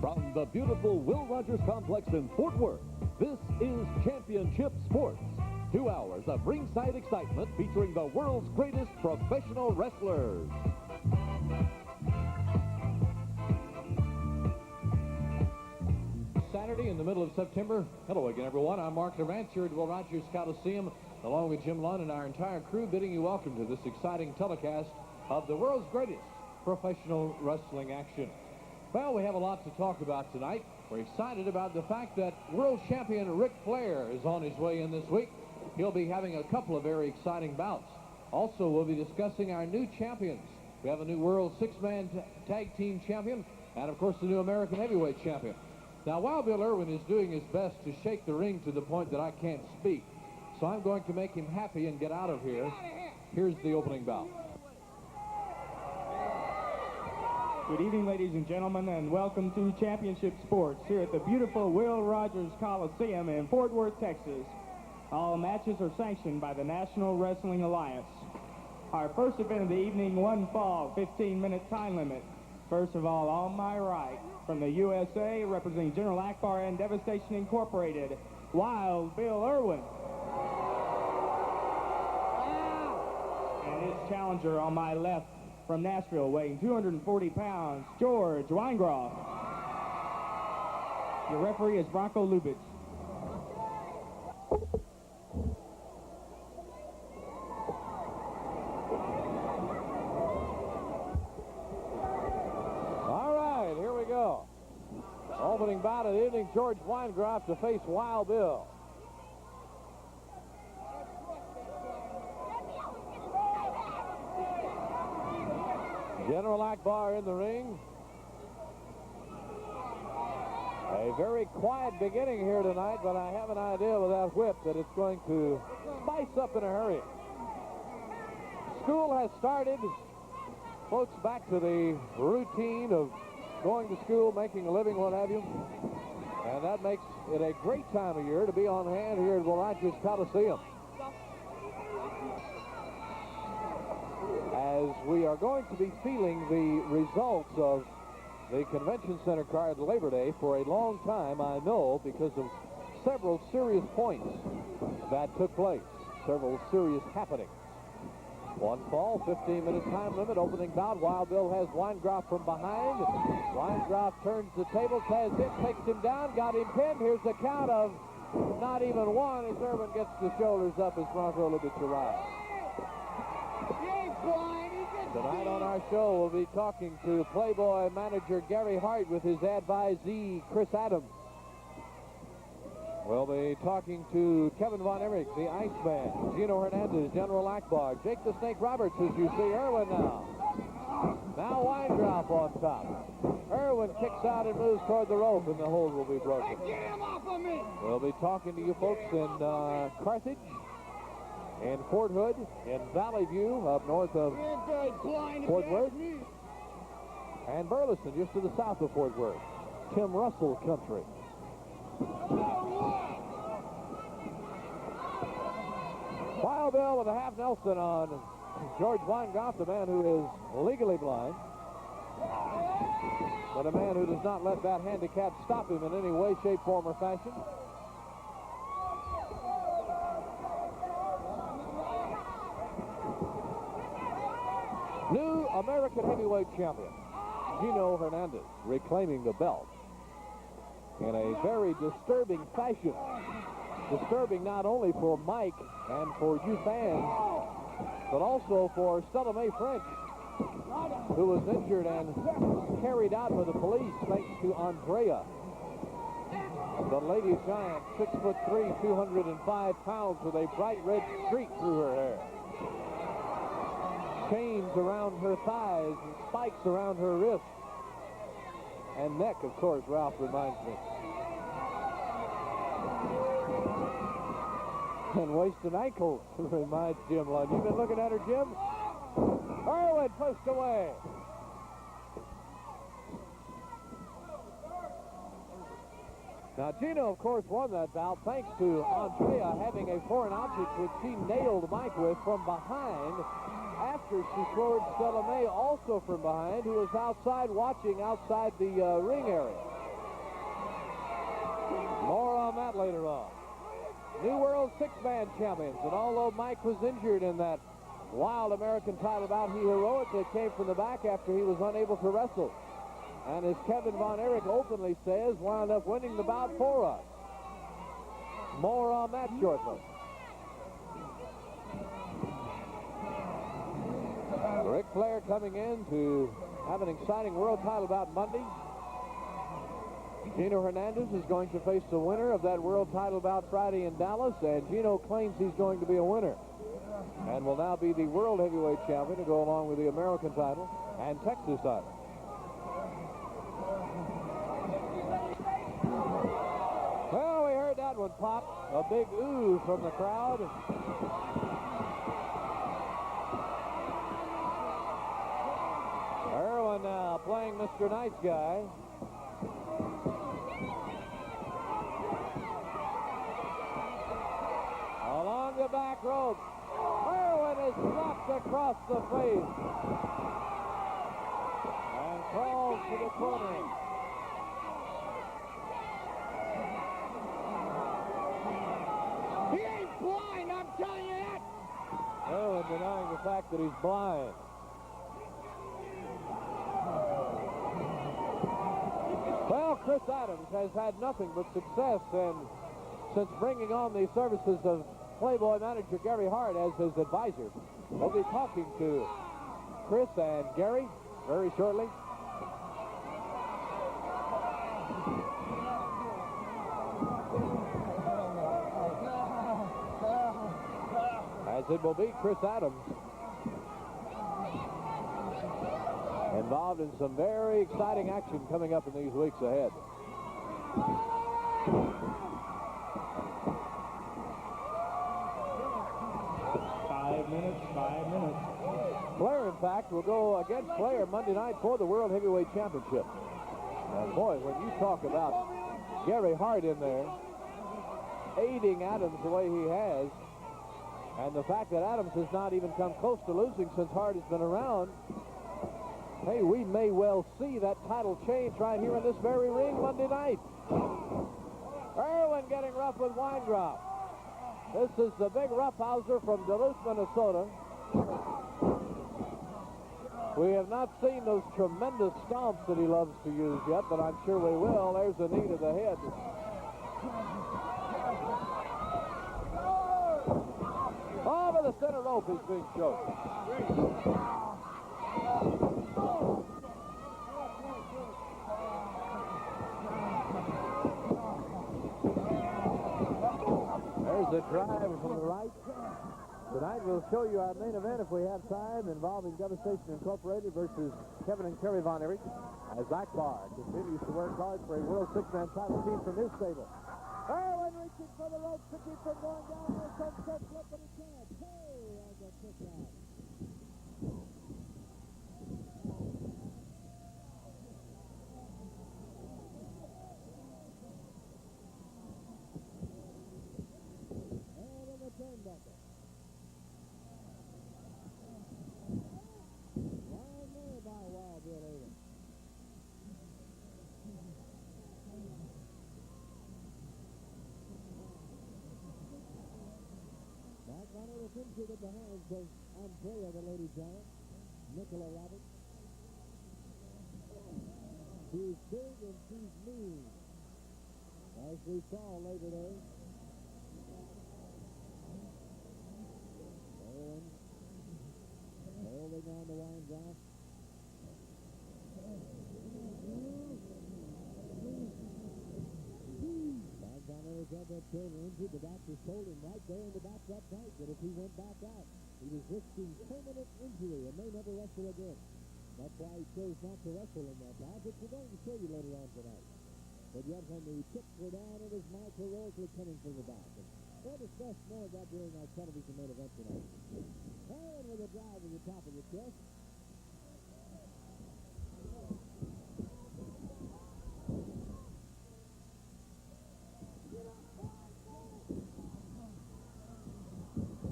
From the beautiful Will Rogers Complex in Fort Worth, this is Championship Sports. 2 hours of ringside excitement featuring the world's greatest professional wrestlers. Saturday in the middle of September. Hello again, everyone. I'm Mark Durant here at Will Rogers Coliseum, along with Jim Lund and our entire crew, bidding you welcome to this exciting telecast of the world's greatest professional wrestling action. Well, we have a lot to talk about tonight. We're excited about the fact that world champion Ric Flair is on his way in this week. He'll be having a couple of very exciting bouts. Also, we'll be discussing our new champions. We have a new world six-man tag team champion and, of course, the new American heavyweight champion. Now, while Bill Irwin is doing his best to shake the ring to the point that I can't speak, so I'm going to make him happy and get out of here. Here's the opening bout. Good evening, ladies and gentlemen, and welcome to Championship Sports here at the beautiful Will Rogers Coliseum in Fort Worth, Texas. All matches are sanctioned by the National Wrestling Alliance. Our first event of the evening, one fall, 15-minute time limit. First of all, on my right, from the USA, representing General Akbar and Devastation Incorporated, Wild Bill Irwin. And his challenger on my left, from Nashville, weighing 240 pounds, George Weingroff. Your referee is Bronco Lubitsch. All right, here we go. Opening bout of the evening, George Weingroff to face Wild Bill. General Akbar in the ring. A very quiet beginning here tonight, but I have an idea with that whip that it's going to spice up in a hurry. School has started. Folks back to the routine of going to school, making a living, what have you. And that makes it a great time of year to be on hand here at Will Rogers Coliseum. As we are going to be feeling the results of the Convention Center card Labor Day for a long time, I know, because of several serious points that took place, several serious happenings. One fall, 15-minute time limit, opening bout. Wild Bill has Weingroff from behind. Weingroff turns the tables, has it, takes him down, got him pinned. Here's the count of not even one as Irwin gets the shoulders up as Bronco Lubitsch arrives. Tonight on our show, we'll be talking to Playboy manager Gary Hart with his advisee, Chris Adams. We'll be talking to Kevin Von Erich, the Iceman, Gino Hernandez, General Akbar, Jake the Snake Roberts, as you see Irwin now. Now Weingroff on top. Irwin kicks out and moves toward the rope, and the hold will be broken. Get him off of me! We'll be talking to you folks in Carthage, in Fort Hood, in Valley View, up north of Fort Worth, and Burleson, just to the south of Fort Worth. Tim Russell country. Wild Bill with a half Nelson on George Weingroff, the man who is legally blind, but a man who does not let that handicap stop him in any way, shape, form, or fashion. New American heavyweight champion, Gino Hernandez, reclaiming the belt in a very disturbing fashion. Disturbing not only for Mike and for you fans, but also for Stella Mae French, who was injured and carried out by the police thanks to Andrea, the lady giant, 6'3", 205 pounds, with a bright red streak through her hair. Chains around her thighs and spikes around her wrists. And neck, of course, Ralph reminds me. and waist and ankles, reminds Jim Lund. You've been looking at her, Jim? Irwin pushed away. Now, Gino, of course, won that bout thanks to Andrea having a foreign object which she nailed Mike with from behind after she scored Stella May also from behind, who was outside watching outside the ring area. More on that later on. New World Six-Man Champions, and although Mike was injured in that wild American title bout, he heroically came from the back after he was unable to wrestle. And as Kevin Von Erich openly says, wound up winning the bout for us. More on that shortly. Ric Flair coming in to have an exciting world title bout Monday. Gino Hernandez is going to face the winner of that world title bout Friday in Dallas, and Gino claims he's going to be a winner and will now be the world heavyweight champion to go along with the American title and Texas title. Well, we heard that one pop. A big ooh from the crowd. Irwin now playing Mr. Nice Guy. Along the back rope. Irwin is slapped across the face. And crawls to the corner. He ain't blind, I'm telling you that. Irwin denying the fact that he's blind. Well, Chris Adams has had nothing but success since bringing on the services of Playboy manager Gary Hart as his advisor. We'll be talking to Chris and Gary very shortly. As it will be Chris Adams involved in some very exciting action coming up in these weeks ahead. 5 minutes, 5 minutes. Flair, in fact, will go against Flair Monday night for the World Heavyweight Championship. And boy, when you talk about Gary Hart in there, aiding Adams the way he has, and the fact that Adams has not even come close to losing since Hart has been around, hey, we may well see that title change right here in this very ring Monday night. Irwin getting rough with Weindrop. This is the big roughhouser from Duluth, Minnesota. We have not seen those tremendous stomps that he loves to use yet, but I'm sure we will. There's a knee to the head. Over the center rope is being choked. There's a drive from the right. Tonight we'll show you our main event if we have time, involving Devastation Incorporated versus Kevin and Kerry Von Erich, as Akbar continues to work hard for a World Six-Man title team from his stable. Irwin reaching for the rope to keep from going down. Here comes that flip, but he can't. Hey, and the kick out. And in the turnbuckle. Line there by Wild Bill Irwin. Back on it into the hands of Andrea, the lady giant, Nicola Roberts. She's big and she's mean, as we saw later today. Irwin holding on the wine drop. Got that shoulder injured. The doctor told him right there in the back that night that if he went back out, he was risking permanent injury and may never wrestle again. That's why he chose not to wrestle in that bout, which we're going to show you later on tonight. But yet when the chips were down, it was Mike heroically coming from the back. And We'll discuss more of that during our television main event tonight. Irwin with a drive to the top of the chest.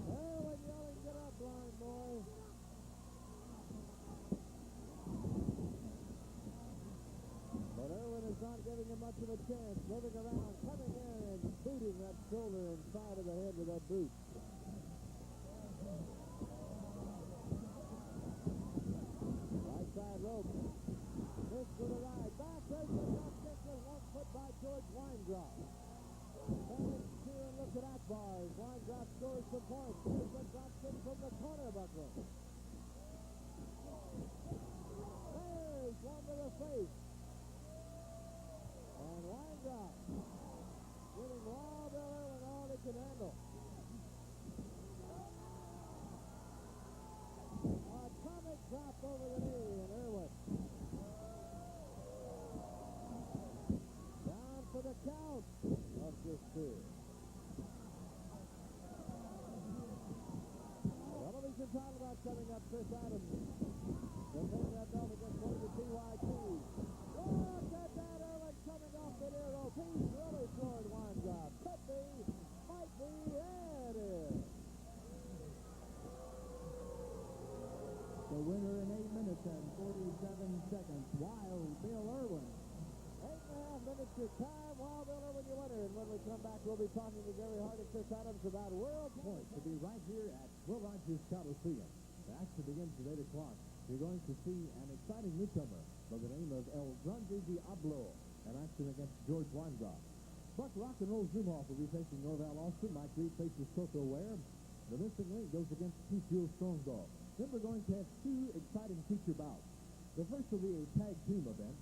Irwin yelling, "Get up, blind boy." But Irwin is not giving him much of a chance. Moving around, coming in and booting that shoulder and side of the head with that boot. Right side rope. This with a ride. Back break and left kicker. 1 foot by George Weindrop. Fans cheer and look at Akbar as Weindrop scores some points. Irwin drops in from the corner buckle. There's one to the face. And Weindrop giving Wild Bill Irwin all he can handle. Atomic drop over the knee, and Irwin down for the count of this two. Television title bout coming up. Chris Adams defending that belt against one of the TYT. Look at that, Irwin coming off the near rope. He's really floored Weindrop. Could be, might be, yeah, it is. The winner in 8 minutes and 47 seconds, Wild Bill Irwin. 8.5 minutes your time, Wild Bill Irwin, your winner. And when we come back, we'll be talking to Gary Hart and Chris Adams about World Point to be right here at Will Rogers Coliseum. The action begins at 8 o'clock. You're going to see an exciting newcomer by the name of El Grande Diablo, an action against George Weindrop. Buck Rock and Roll Zumhoff will be facing Norval Austin. Mike Reed faces Coco Ware. The missing link goes against Keith Jewell Strongdog. Then we're going to have 2 exciting feature bouts. The first will be a tag team event.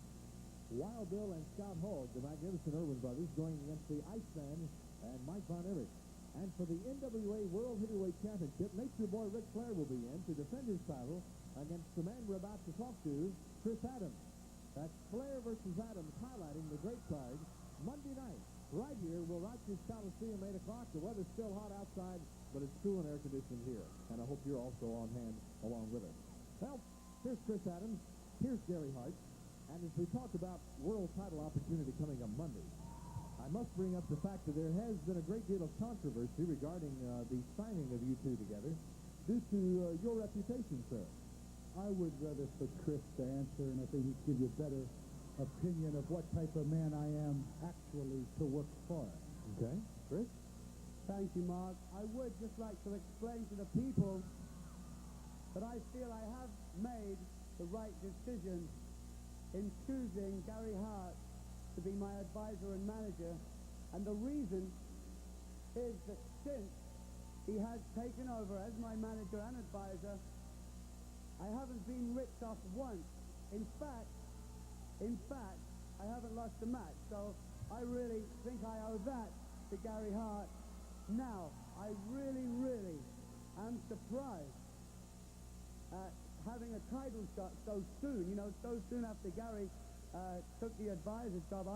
Wild Bill and Scott Hall, the Magnificent Irwin brothers, going against the Iceman and Mike Von Erich. And for the NWA World Heavyweight Championship, Nature Boy Ric Flair will be in to defend his title against the man we're about to talk to, Chris Adams. That's Flair versus Adams, highlighting the great card Monday night, right here, Will Rogers Coliseum, 8 o'clock. The weather's still hot outside, but it's cool and air-conditioned here. And I hope you're also on hand along with us. Well, here's Chris Adams. Here's Gary Hart. And as we talk about world title opportunity coming up Monday, I must bring up the fact that there has been a great deal of controversy regarding the signing of you two together due to your reputation, sir. I would rather for Chris to answer, and I think he'd give you a better opinion of what type of man I am actually to work for. Okay. Chris? Thank you, Mark. I would just like to explain to the people that I feel I have made the right decision in choosing Gary Hart to be my advisor and manager. And the reason is that since he has taken over as my manager and advisor, I haven't been ripped off once. In fact, I haven't lost a match. So I really think I owe that to Gary Hart. Now, I really am surprised at having a title shot so soon. You know, so soon after Gary took the advisor's job.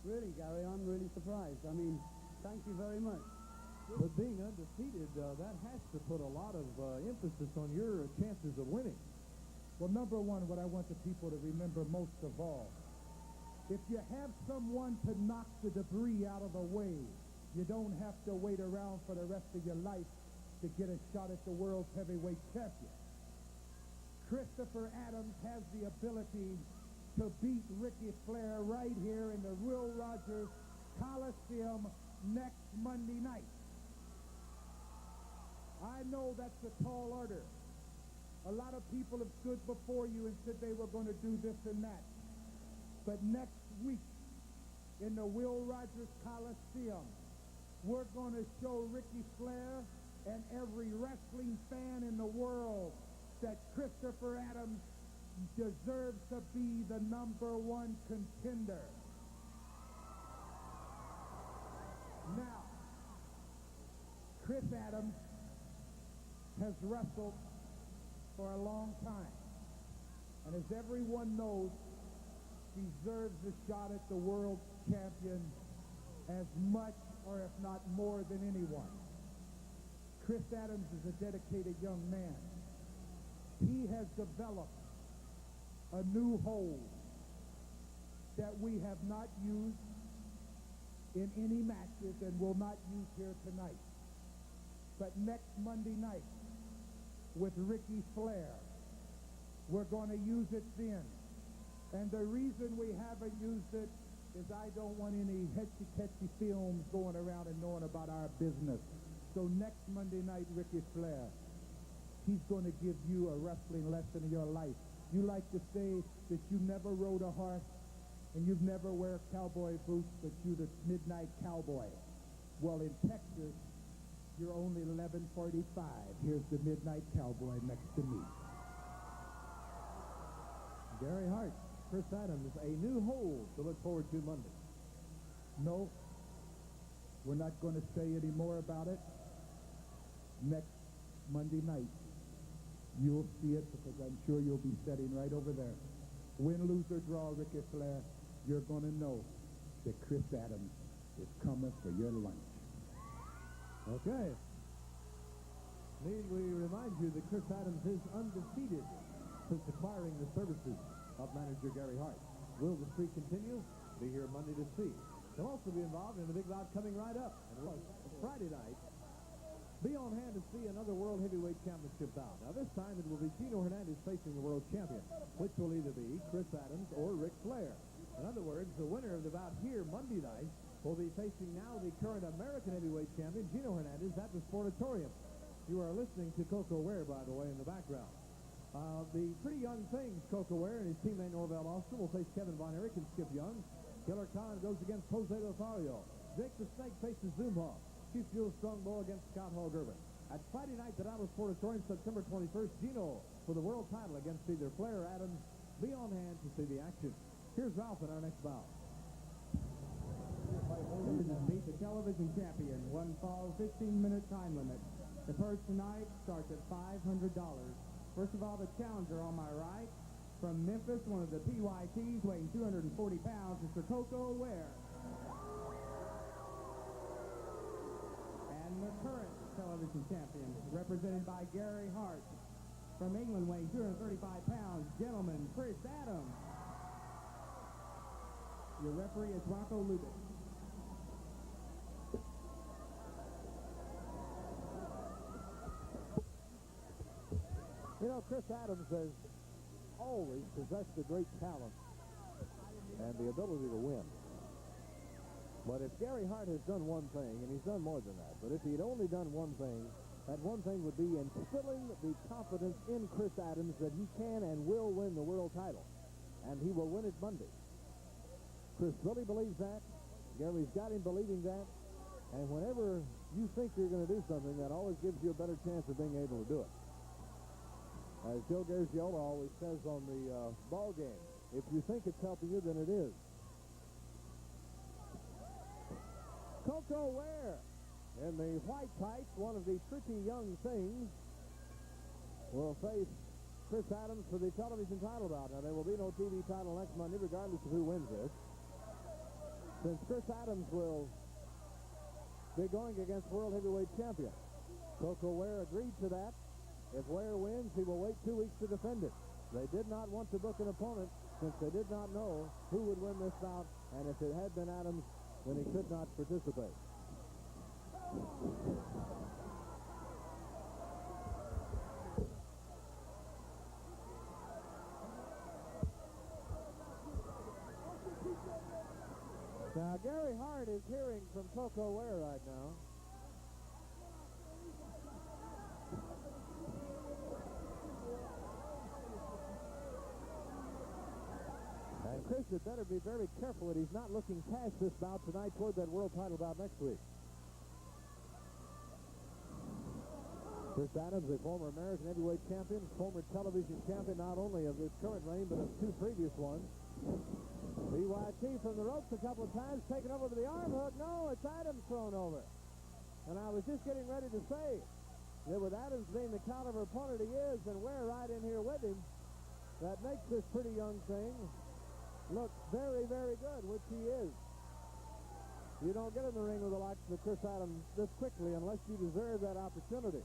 Gary, I'm really surprised. I mean, thank you very much. But being undefeated, that has to put a lot of emphasis on your chances of winning. Well, number one, what I want the people to remember most of all, if you have someone to knock the debris out of the way, you don't have to wait around for the rest of your life to get a shot at the world's heavyweight champion. Christopher Adams has the ability to beat Ricky Flair right here in the Will Rogers Coliseum next Monday night. I know that's a tall order. A lot of people have stood before you and said they were going to do this and that. But next week, in the Will Rogers Coliseum, we're going to show Ricky Flair and every wrestling fan in the world that Christopher Adams deserves to be the #1 contender. Now, Chris Adams has wrestled for a long time, and as everyone knows, deserves a shot at the world champion as much or if not more than anyone. Chris Adams is a dedicated young man. He has developed a new hold that we have not used in any matches and will not use here tonight. But next Monday night, with Ricky Flair, we're going to use it then. And the reason we haven't used it is I don't want any hetchy-ketchy films going around and knowing about our business. So next Monday night, Ricky Flair, he's going to give you a wrestling lesson in your life. You like to say that you never rode a horse and you've never wear cowboy boots, but you're the midnight cowboy. Well, in Texas, you're only 11:45. Here's the midnight cowboy next to me. Gary Hart, Chris Adams, a new hold to look forward to Monday. No, we're not going to say any more about it. Next Monday night, you'll see it because I'm sure you'll be sitting right over there. Win, lose, or draw, Ricky Flair, you're going to know that Chris Adams is coming for your lunch. Okay. Need we remind you that Chris Adams is undefeated since acquiring the services of manager Gary Hart. Will the streak continue? Be here Monday to see. He'll also be involved in the big bout coming right up. And Friday night, be on hand to see another World Heavyweight Championship bout. Now this time it will be Gino Hernandez facing the world champion, which will either be Chris Adams or Ric Flair. In other words, the winner of the bout here Monday night will be facing now the current American heavyweight champion, Gino Hernandez, at the Sportatorium. You are listening to Coco Ware, by the way, in the background. The pretty young things, Coco Ware and his teammate Norvell Austin will face Kevin Von Erich and Skip Young. Killer Khan goes against Jose Lothario. Jake the Snake faces Zoomhoff. Chief Jewel Strongbow against Scott Hall Gervin. At Friday night at Dallas Sportatorium, September 21st, Gino for the world title against either Flair or Adams. Be on hand to see the action. Here's Ralph in our next bout. This is beat the television champion. One fall, 15-minute time limit. The purse tonight starts at $500. First of all, the challenger on my right, from Memphis, one of the PYTs, weighing 240 pounds, Mr. Coco Ware. And the current television champion, represented by Gary Hart, from England, weighing 235 pounds, gentleman, Chris Adams. Your referee is Rocco Lubitz. You know, Chris Adams has always possessed a great talent and the ability to win. But if Gary Hart has done one thing, and he's done more than that, but if he'd only done one thing, that one thing would be instilling the confidence in Chris Adams that he can and will win the world title. And he will win it Monday. Chris really believes that. Gary's got him believing that. And whenever you think you're going to do something, that always gives you a better chance of being able to do it. As Joe Gargiola always says on the ball game, if you think it's helping you, then it is. Coco Ware in the white tights, one of the tricky young things, will face Chris Adams for the television title bout. Now, there will be no TV title next Monday, regardless of who wins this. Since Chris Adams will be going against world heavyweight champion. Coco Ware agreed to that. If Ware wins, he will wait 2 weeks to defend it. They did not want to book an opponent since they did not know who would win this bout, and if it had been Adams, then he could not participate. Now, Gary Hart is hearing from Coco Ware right now. And Chris had better be very careful that he's not looking past this bout tonight toward that world title bout next week. Chris Adams, a former American heavyweight champion, former television champion not only of this current reign, but of 2 previous ones. BYT from the ropes a couple of times, taken over to the arm hook. No, it's Adams thrown over. And I was just getting ready to say that with Adams being the caliber opponent he is, and Ware right in here with him, that makes this pretty young thing look very, very good, which he is. You don't get in the ring with the likes of Chris Adams this quickly unless you deserve that opportunity.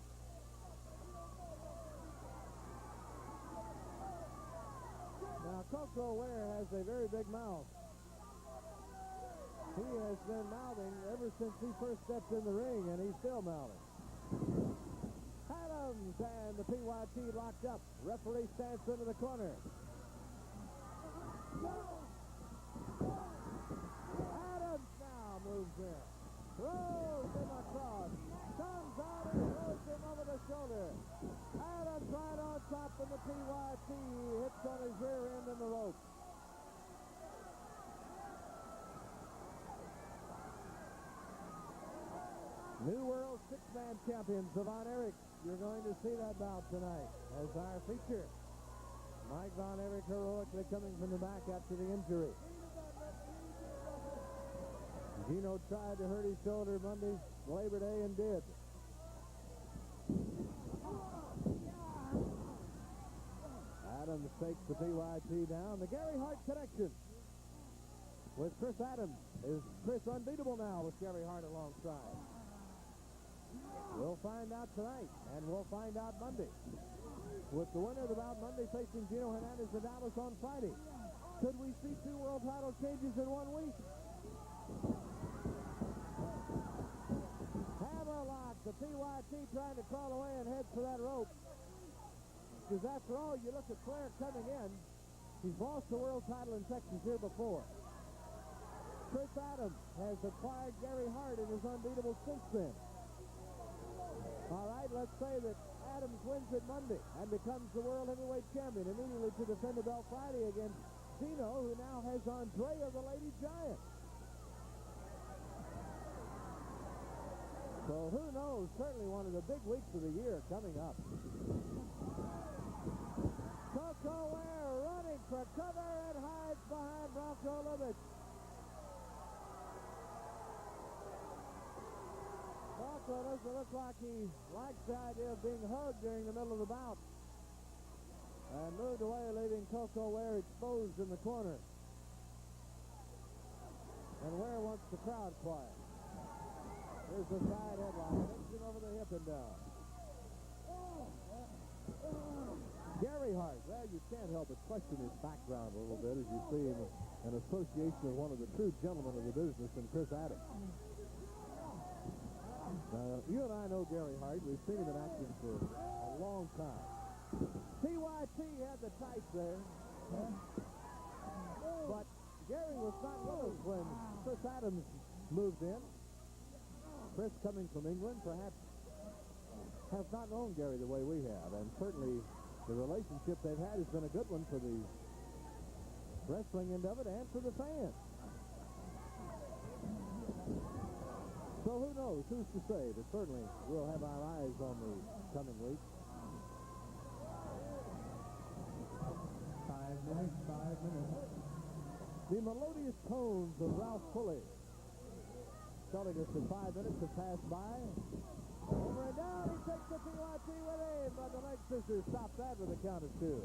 Now, Coco Ware has a very big mouth. He has been mouthing ever since he first stepped in the ring, and he's still mouthing. Adams and the PYT locked up. Referee stands into the corner. Adams now moves in. Throws him across. Comes out and throws him over the shoulder. Adams right on top, and the PYT hits on his rear end in the rope. New World Six-Man Champion Von Erich. You're going to see that bout tonight as our feature. Mike Von Erich heroically coming from the back after the injury. Gino tried to hurt his shoulder Monday, Labor Day, and did. Adams takes the PYT down. The Gary Hart connection with Chris Adams. Is Chris unbeatable now with Gary Hart alongside? We'll find out tonight, and we'll find out Monday. With the winner of the bout Monday facing Gino Hernandez in Dallas on Friday. Could we see 2 world title changes in 1 week? Hammerlock, the PYT trying to crawl away and head for that rope. Because after all, you look at Flair coming in. He's lost the world title in Texas here before. Chris Adams has acquired Gary Hart and is unbeatable since then. All right, let's say that Adams wins it Monday and becomes the world heavyweight champion immediately to defend the belt Friday against Gino, who now has Andrea the Lady Giant. So who knows? Certainly one of the big weeks of the year coming up. Coco Ware running for cover and hides behind Bronco Lubitsch. Bronco doesn't look like he likes the idea of being hugged during the middle of the bout. And moved away, leaving Coco Ware exposed in the corner. And Ware wants the crowd quiet. Here's the side headlock. Takes him over the hip and down. Gary Hart. Well, you can't help but question his background a little bit as you see him in association with one of the true gentlemen of the business in Chris Adams. You and I know Gary Hart. We've seen him in action for a long time. PYT had the tights there. But Gary was not with us when Chris Adams moved in. Chris, coming from England, perhaps has not known Gary the way we have. And certainly the relationship they've had has been a good one for the wrestling end of it and for the fans. So who knows? Who's to say? But certainly we'll have our eyes on the coming week. 5 minutes, 5 minutes. The melodious tones of Ralph Pulley telling us that 5 minutes have passed by. Over and down, he takes the PYT with him, but the leg scissors stop that with a count of 2.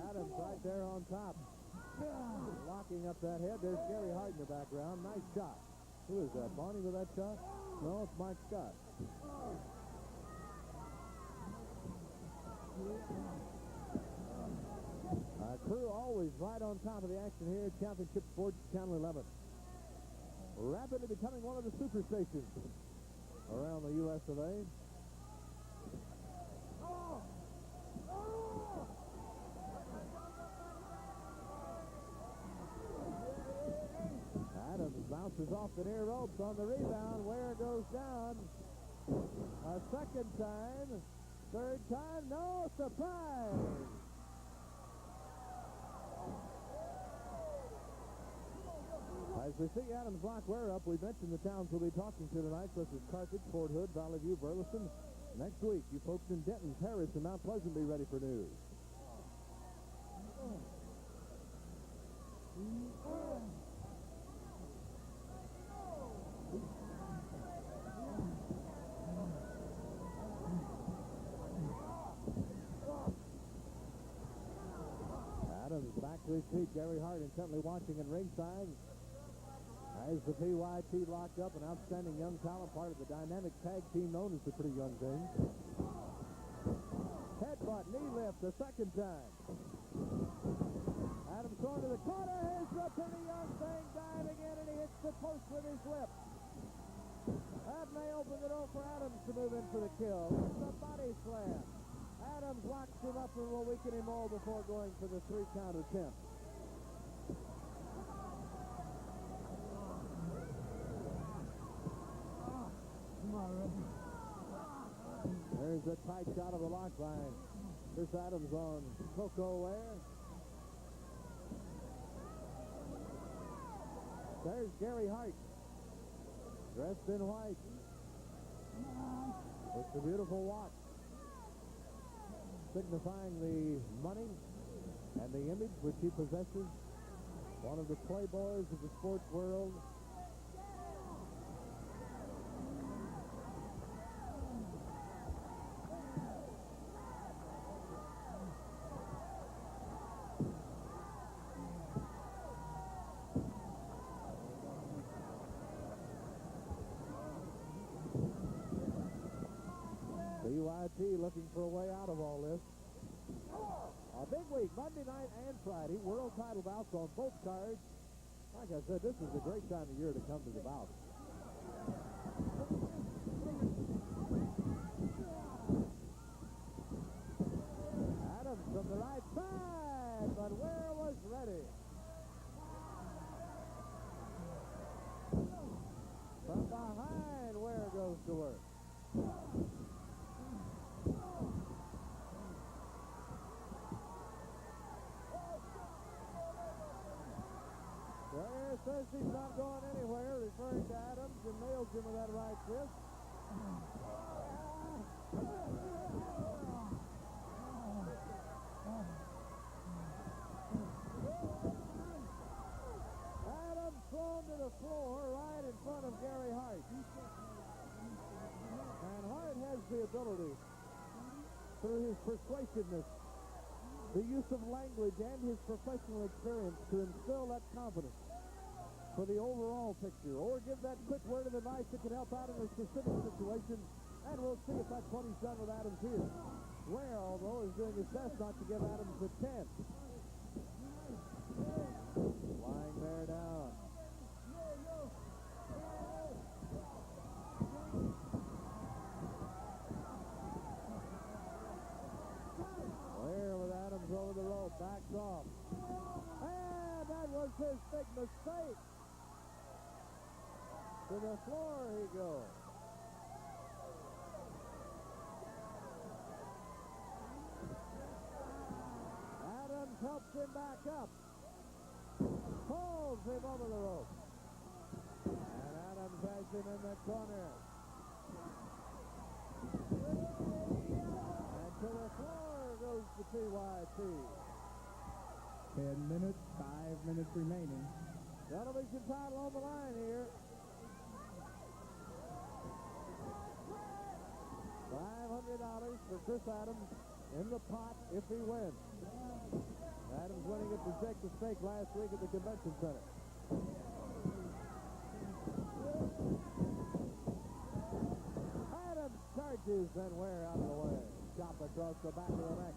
Adams right there on top. Locking up that head. There's Gary Hart in the background. Nice shot. Who is that? Barney with that shot? No, it's Mike Scott. Crew always right on top of the action here at Championship Sports Channel 11. Rapidly becoming one of the superstations around the U.S. of A. Adams bounces off the near ropes on the rebound. Ware goes down. A second time. Third time. No surprise. As we see Adams lock Ware up, we mentioned the towns we'll be talking to tonight, such as Carthage, Fort Hood, Valley View, Burleson. Next week, you folks in Denton, Paris, and Mount Pleasant be ready for news. Adams back to his feet. Gary Hart intently watching in ringside. As the PYT locked up, an outstanding young talent, part of the dynamic tag team known as the Pretty Young Things. Headbutt, knee lift the second time. Adams going to the corner. Here's the Pretty Young Thing diving in, and he hits the post with his lip. That may open the door for Adams to move in for the kill. It's a body slam. Adams locks him up and will weaken him all before going for the 3-count attempt. There's a tight shot of the lock line. Chris Adams on Coco there. There's Gary Hart, dressed in white. It's a beautiful watch, signifying the money and the image which he possesses. One of the playboys of the sports world. PYT looking for a way out of all this. A big week, Monday night and Friday. World title bouts on both cards. Like I said, this is a great time of year to come to the bout. Adams from the right side, but Ware was ready. From behind, Ware goes to work. Ware says he's not going anywhere, referring to Adams, and nails him with that right fist. Adams thrown to the floor right in front of Gary Hart. And Hart has the ability, through his persuasiveness, the use of language, and his professional experience, to instill that confidence for the overall picture, or give that quick word of advice that can help out in a specific situation. And we'll see if that's what he's done with Adams here. Ware, although, is doing his best not to give Adams the 10. Flying there down. Ware with Adams over the rope, backs off. And that was his big mistake. To the floor he goes. Adams helps him back up. Pulls him over the rope. And Adams has him in the corner. And to the floor goes the PYT. 10 minutes, 5 minutes remaining. Television title on the line here. $500 for Chris Adams in the pot if he wins. Adams winning at the Jake the Snake last week at the Convention Center. Adams charges and Ware out of the way. Chop across the back of the neck.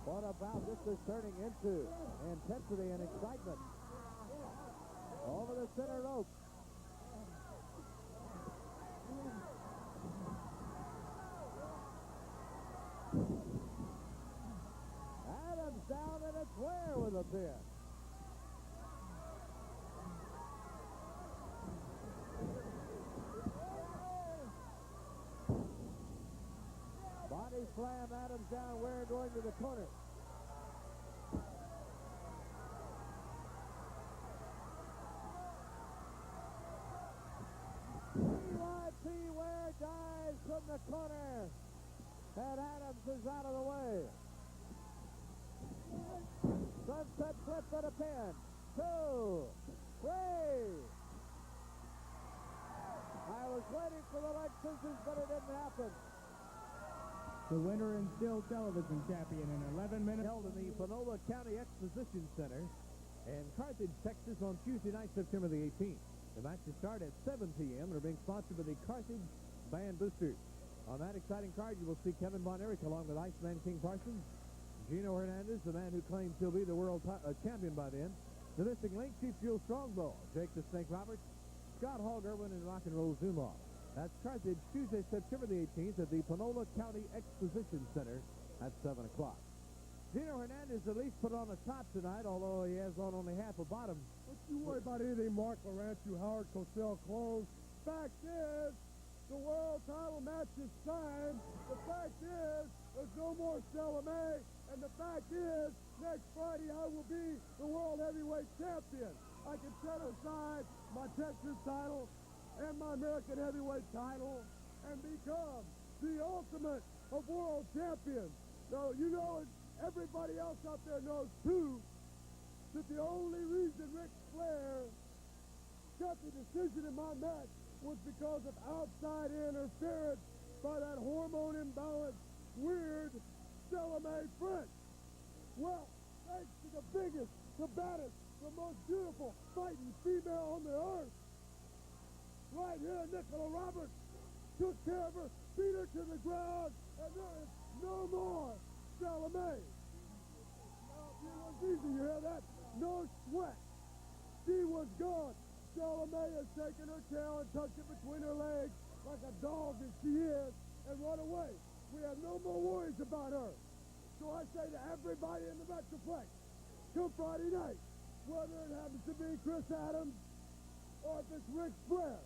What about this is turning into intensity and excitement. Over the center rope. Adams down, and it's Ware with a pin. Body slam, Adams down, Ware going to the corner. PYT Ware dives from the corner, and Adams is out of the way. Sunset flip and a pin. 2, 3. I was waiting for the leg scissors, but it didn't happen. The winner and still television champion in 11 minutes. Held in the Panola County Exposition Center in Carthage, Texas on Tuesday night, September the 18th. The match will start at 7 p.m. and are being sponsored by the Carthage Band Boosters. On that exciting card, you will see Kevin Von Erich along with Iceman King Parsons, Gino Hernandez, the man who claims he'll be the world champion by then, the missing link, Chief Fuel Strongbow, Jake the Snake Roberts, Scott Hogg Irwin, and Rock and Roll Zumhoff. That's Carthage, Tuesday, September the 18th at the Panola County Exposition Center at 7 o'clock. Gino Hernandez at least put on a top tonight, although he has on only half a bottom. Don't you worry about anything, Mark Larantu, Howard Cosell, clothes. Fact is, the world title match is signed. The fact is, there's no more Salome. And the fact is, next Friday I will be the world heavyweight champion. I can set aside my Texas title and my American heavyweight title and become the ultimate of world champions. So, you know, everybody else out there knows, too, that the only reason Ric Flair got the decision in my match was because of outside interference by that hormone imbalance, weird Salome French. Well, thanks to the biggest, the baddest, the most beautiful fighting female on the earth, right here, Nicola Roberts took care of her, beat her to the ground, and there is no more Salome. Now, it was easy, you hear that? No sweat. She was gone. Salome has taken her tail and tucked it between her legs like a dog that she is and run away. We have no more worries about her. So I say to everybody in the Metroplex, come Friday night, whether it happens to be Chris Adams or if it's Ric Flair,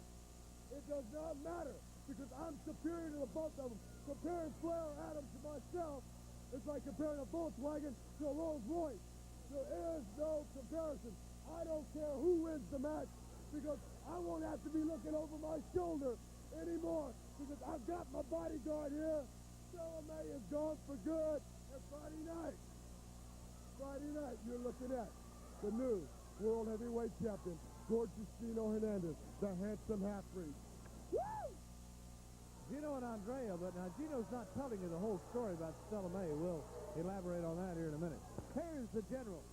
it does not matter, because I'm superior to the both of them. Comparing Flair or Adams to myself is like comparing a Volkswagen to a Rolls Royce. There is no comparison. I don't care who wins the match, because I won't have to be looking over my shoulder anymore, because I've got my bodyguard here. Salome is gone for good. And Friday night, you're looking at the new world heavyweight champion, gorgeous Gino Hernandez, the handsome half-breed. Woo! Gino and Andrea, but now Gino's not telling you the whole story about Salome. We'll elaborate on that here in a minute. Here's the general.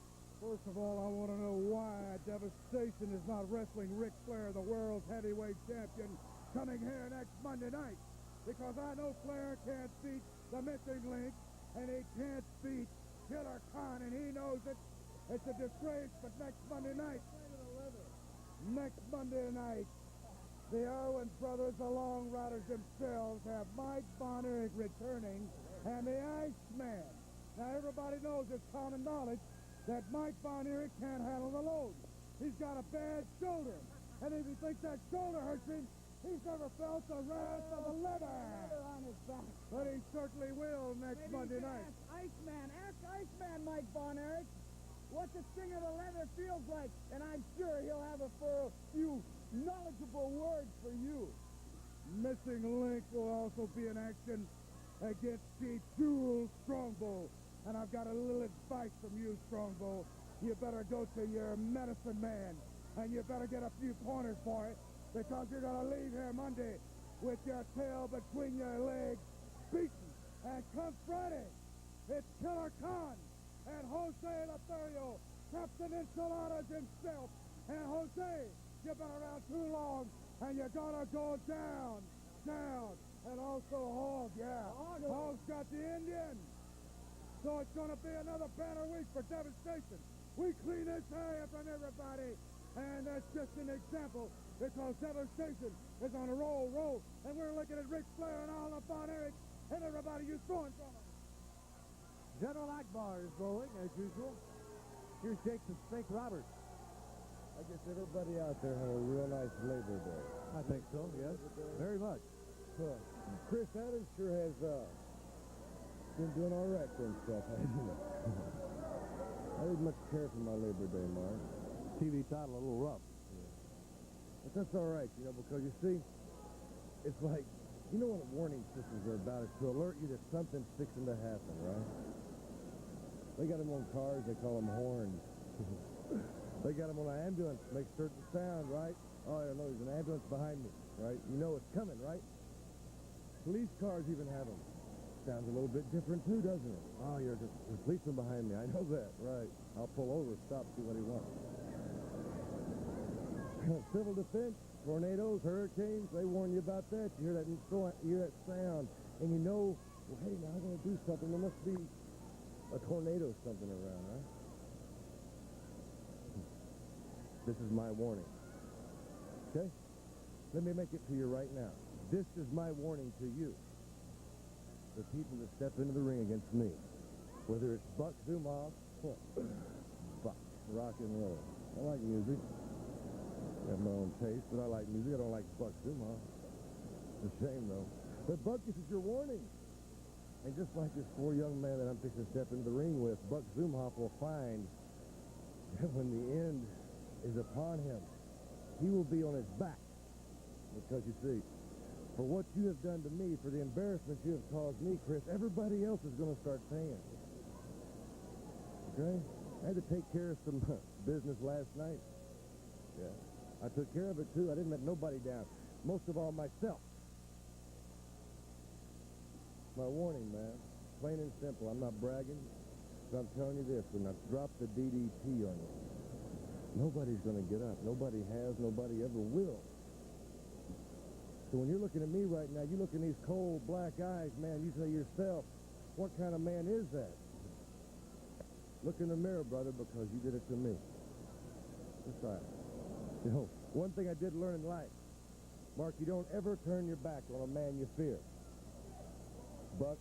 First of all, I want to know why Devastation is not wrestling Ric Flair, the world's heavyweight champion, coming here next Monday night. Because I know Flair can't beat the missing link, and he can't beat Killer Khan, and he knows it. It's a disgrace, but next Monday night, the Irwin brothers, the Long Riders themselves, have Mike Von Erich returning, and the Iceman. Now, everybody knows, it's common knowledge, that Mike Von Erich can't handle the load. He's got a bad shoulder, and if he thinks that shoulder hurts him, he's never felt the wrath of the leather on his back. But he certainly will next Monday night. Ask Iceman, Mike Von Erich, what the sting of the leather feels like, and I'm sure he'll have a few knowledgeable words for you. Missing link will also be in action against Chief Jewel Strongbow. And I've got a little advice from you, Strongbow. You better go to your medicine man, and you better get a few pointers for it, because you're going to leave here Monday with your tail between your legs, beaten. And come Friday, it's Killer Khan and Jose Lothario, Captain Enchiladas himself. And Jose, you've been around too long, and you're going to go down. And also Hogg, yeah. Hogg's got the Indian. So it's going to be another banner week for Devastation. We clean this hair from everybody, and that's just an example, because Devastation is on a roll, and we're looking at Ric Flair and all the Von Erich and everybody you're throwing from them. General Akbar is rolling, as usual. Here's Jake the Snake Roberts. I guess everybody out there had a real nice Labor Day. I think so, yes. Very much. Chris Adams sure has been doing all right for himself, hasn't he? I didn't much care for my Labor Day, Mark. TV title a little rough. But that's all right, you know, because you see, it's like, you know what warning systems are about? It's to alert you that something's fixing to happen, right? They got them on cars, they call them horns. They got them on an ambulance, make certain sound, right? Oh, I don't know, there's an ambulance behind me, right? You know it's coming, right? Police cars even have them. sounds a little bit different too, doesn't it? Oh, there's a policeman behind me. I know that. Right. I'll pull over, stop, see what he wants. Civil defense, tornadoes, hurricanes, they warn you about that. You hear that sound, and you know, well, hey, now I'm going to do something. There must be a tornado or something around, right? This is my warning. Okay? Let me make it to you right now. This is my warning to you. The people that step into the ring against me, whether it's Buck Zumhofe, fuck, rock and roll. I like music. I have my own taste, but I like music. I don't like Buck Zumhofe. It's a shame, though. But Buck, this is your warning. And just like this poor young man that I'm fixing to step into the ring with, Buck Zumhofe will find that when the end is upon him, he will be on his back. Because, you see, for what you have done to me, for the embarrassment you have caused me, Chris, everybody else is going to start paying. Okay? I had to take care of some business last night. Yeah. I took care of it, too. I didn't let nobody down. Most of all, myself. My warning, man. Plain and simple. I'm not bragging, but I'm telling you this. When I drop the DDT on you, nobody's going to get up. Nobody has. Nobody ever will. So when you're looking at me right now, you look in these cold black eyes, man, you say to yourself, what kind of man is that? Look in the mirror, brother, because you did it to me. That's right. You know, one thing I did learn in life, Mark, you don't ever turn your back on a man you fear. Buck,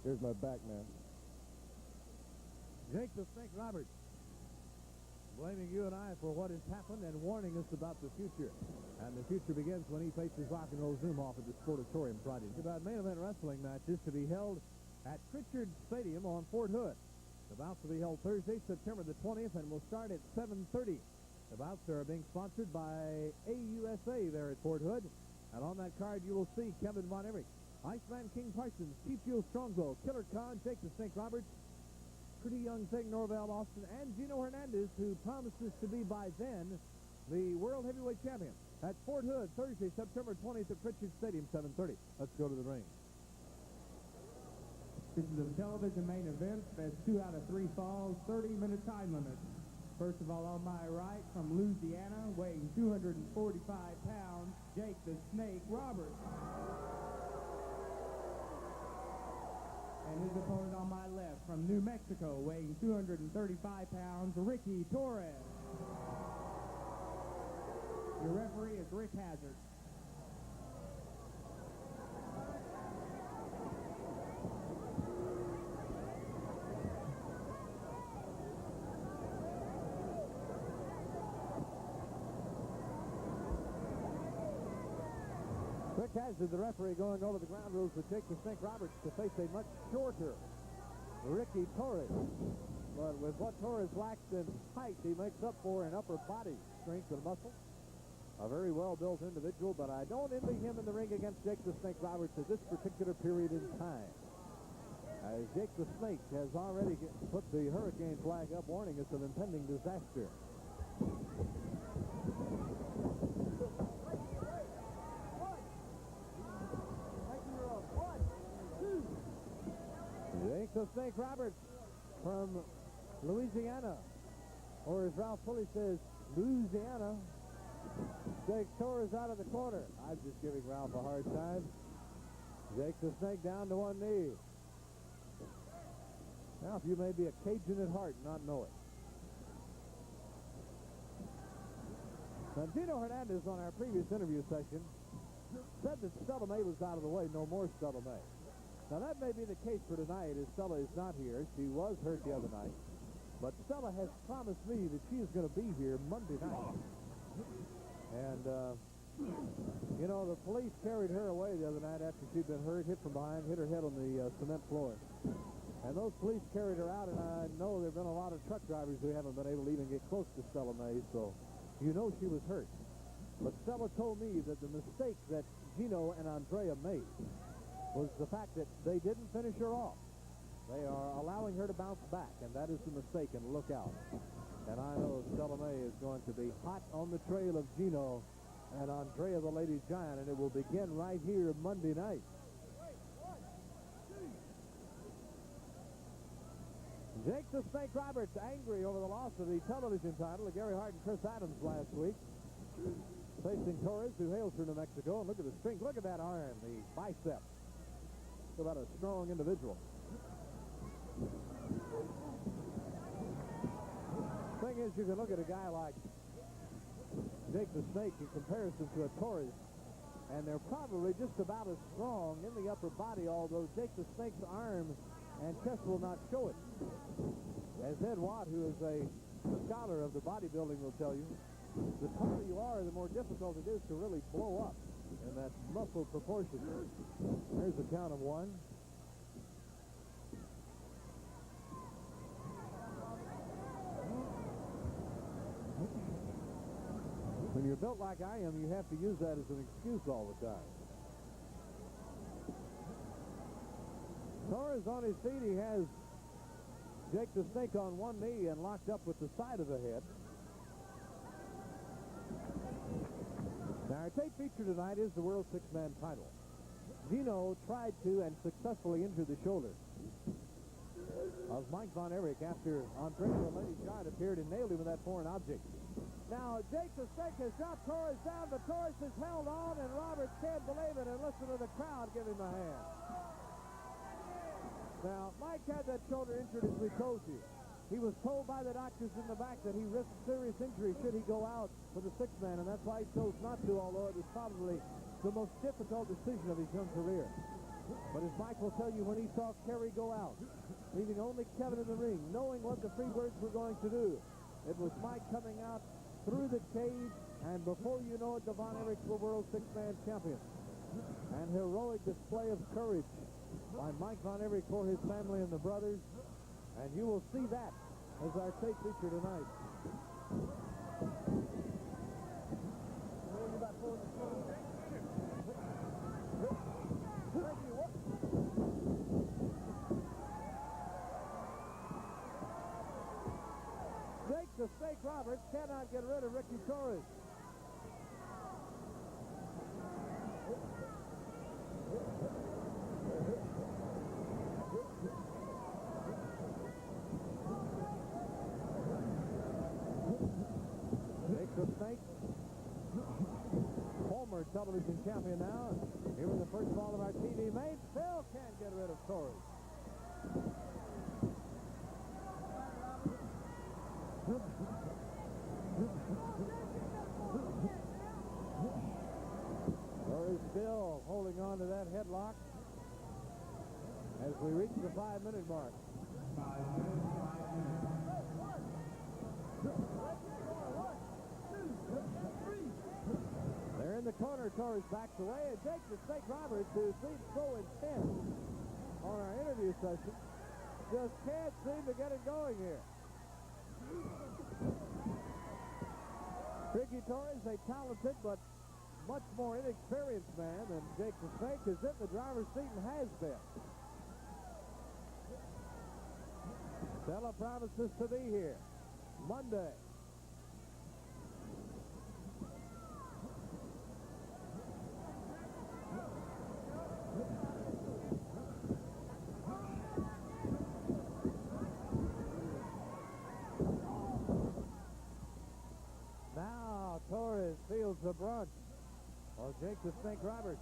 here's my back, man. Jake the Snake Roberts, blaming you and I for what has happened and warning us about the future. And the future begins when he faces Rock and Roll Zumhofe at the Sportatorium Friday. About main event wrestling matches to be held at Pritchard Stadium on Fort Hood. The bouts will be held Thursday, September the 20th, and will start at 7:30. The bouts are being sponsored by AUSA there at Fort Hood. And on that card, you will see Kevin Von Erich, Iceman King Parsons, Chief Strongbow, Killer Khan, Jake the Snake Roberts, pretty young thing Norvell Austin, and Gino Hernandez, who promises to be by then the World Heavyweight Champion at Fort Hood, Thursday, September 20th at Pritchard Stadium, 7:30. Let's go to the ring. This is a television main event that's 2 out of 3 falls, 30-minute time limit. First of all, on my right, from Louisiana, weighing 245 pounds, Jake the Snake Roberts. And his opponent on my left, from New Mexico, weighing 235 pounds, Ricky Torres. Your referee is Rick Hazard. Rick Hazard, the referee, going over the ground rules with Jake the Snake Roberts to face a much shorter Ricky Torres. But with what Torres lacks in height, he makes up for in upper body strength and muscle. A very well-built individual, but I don't envy him in the ring against Jake the Snake Roberts at this particular period in time. As Jake the Snake has already put the hurricane flag up, warning us of impending disaster. Jake the Snake Roberts from Louisiana, or as Ralph Pulley says, Louisiana. Jake Torres out of the corner. I'm just giving Ralph a hard time. Jake the Snake down to one knee. Now, if you may be a Cajun at heart and not know it. Now, Gino Hernandez on our previous interview session said that Stella May was out of the way. No more Stella May. Now, that may be the case for tonight, as Stella is not here. She was hurt the other night. But Stella has promised me that she is going to be here Monday night. And, you know, the police carried her away the other night after she'd been hurt, hit from behind, hit her head on the cement floor. And those police carried her out, and I know there have been a lot of truck drivers who haven't been able to even get close to Stella May, so you know she was hurt. But Stella told me that the mistake that Gino and Andrea made was the fact that they didn't finish her off. They are allowing her to bounce back, and that is the mistake, and look out. And I know Stella May is going to be hot on the trail of Gino and Andrea the Lady Giant, and it will begin right here Monday night. Jake the Snake Roberts angry over the loss of the television title to Gary Hart and Chris Adams last week. Facing Torres, who hails from New Mexico. And look at the strength. Look at that arm, the bicep. Talk about a strong individual. Thing is, you can look at a guy like Jake the Snake in comparison to a Torres, and they're probably just about as strong in the upper body, although Jake the Snake's arms and chest will not show it. As Ed Watt, who is a scholar of the bodybuilding, will tell you, the taller you are, the more difficult it is to really blow up in that muscle proportion. There's the count of one. When you're built like I am, you have to use that as an excuse all the time. Torres on his feet. He has Jake the Snake on one knee and locked up with the side of the head. Now, our tape feature tonight is the World Six-Man title. Gino tried to and successfully injure the shoulder of Mike Von Erich after Andre the Lady Shot appeared and nailed him with that foreign object. Now, Jake the Snake has dropped Torres down, but Torres has held on, and Roberts can't believe it, and listen to the crowd give him a hand. Now, Mike had that shoulder injured, as we told you. He was told by the doctors in the back that he risked serious injury should he go out for the six-man, and that's why he chose not to, although it was probably the most difficult decision of his young career. But as Mike will tell you, when he saw Kerry go out, leaving only Kevin in the ring, knowing what the Freebirds were going to do, it was Mike coming out through the cage, and before you know it, the Von Erichs were world six-man champions. An heroic display of courage by Mike Von Erich for his family and the brothers, and you will see that as our tape feature tonight. Jake the Snake Roberts cannot get rid of Ricky Torres. Jake the Snake, former television champion now. Here in the first ball of our TV main, still can't get rid of Torres. Torres still holding on to that headlock as we reach the 5-minute mark. They're in the corner. Torres backs away, and Jake the Snake Roberts, who seems so intense on our interview session, just can't seem to get it going here. Ricky Torres, a talented but much more inexperienced man than Jake the Snake, is in the driver's seat and has been. Stella promises to be here Monday. Now Torres feels the brunt of Jake the Snake Roberts.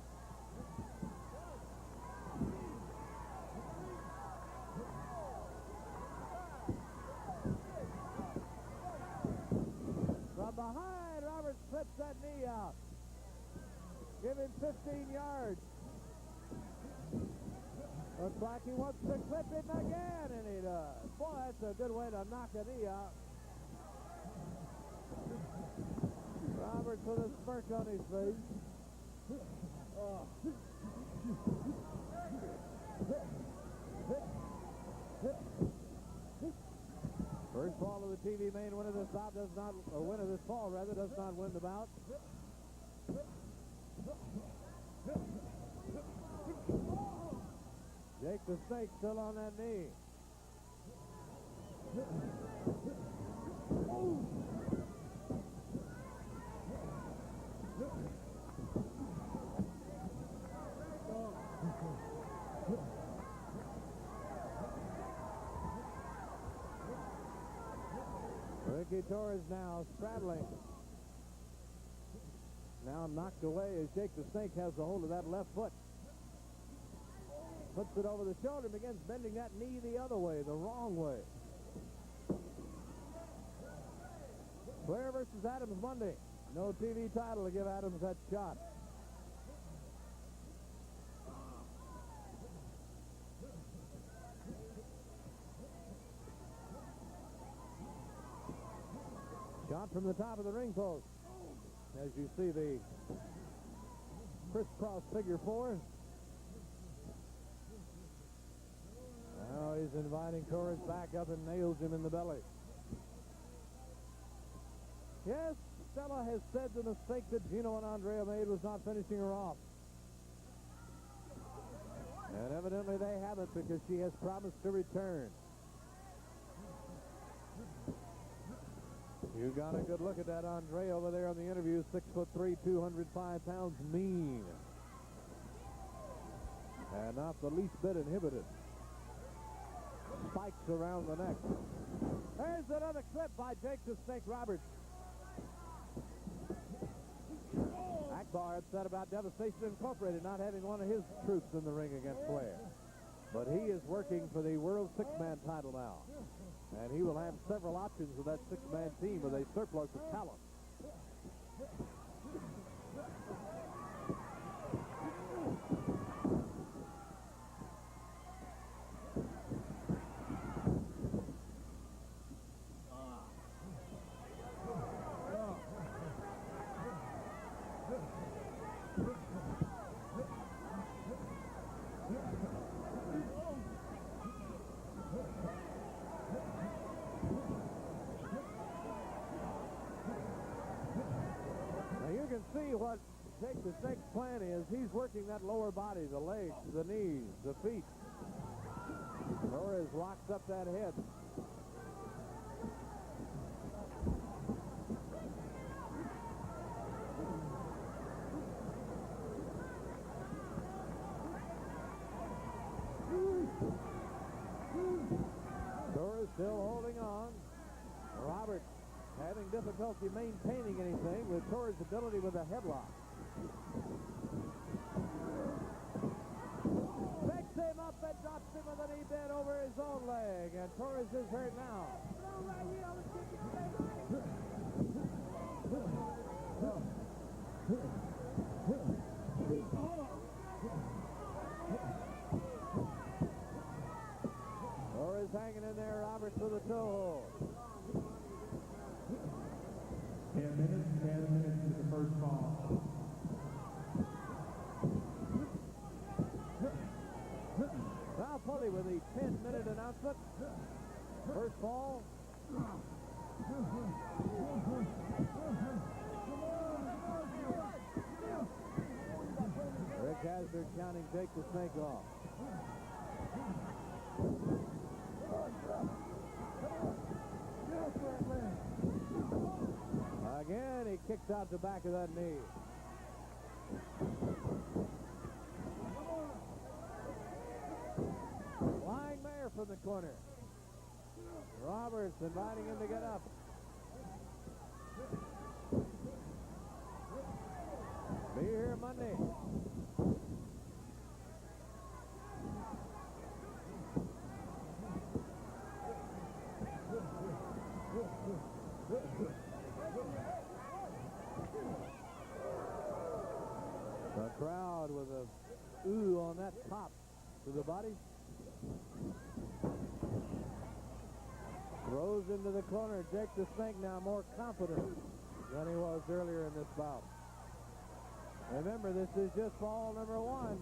From behind, Roberts flips that knee out. Give him 15 yards. Looks like he wants to clip it again, and he does. Boy, that's a good way to knock a knee out. Roberts with a smirk on his face. Oh. First ball of the TV main, winner this bout does not, or winner this fall rather, does not win the bout. Jake the Snake still on that knee. Ricky Torres now straddling. Now knocked away as Jake the Snake has a hold of that left foot. Puts it over the shoulder and begins bending that knee the other way, the wrong way. Flair versus Adams Monday. No TV title to give Adams that shot. Shot from the top of the ring post. As you see the crisscross figure four. Now he's inviting Torres back up and nails him in the belly. Yes, Stella has said the mistake that Gino and Andrea made was not finishing her off. And evidently they haven't, because she has promised to return. You got a good look at that Andrea over there on the interview. 6'3", 205 pounds, mean. And not the least bit inhibited. Spikes around the neck. There's another clip by Jake the Snake Roberts. Akbar upset about Devastation Incorporated not having one of his troops in the ring against Flair. But he is working for the World Six-Man title now. And he will have several options with that six-man team with a surplus of talent. See what Jake the Snake's plan is. He's working that lower body, the legs, the knees, the feet. Torres locks up that head. Torres still holding on. Roberts having difficulty maintaining anything with Torres' ability with a headlock. Picks him up and drops him with a knee bend over his own leg, and Torres is hurt now. Torres hanging in there, Roberts with a toe hold. 10 minutes to the first ball. Now Pulley with the 10-minute announcement. First ball. Rick Hasler counting Jake the Snake off. Again, he kicks out the back of that knee. Flying mare from the corner. Roberts inviting him to get up. Be here Monday. The crowd with a ooh on that pop to the body. Throws into the corner. Jake the Snake now more confident than he was earlier in this bout. Remember, this is just ball number one.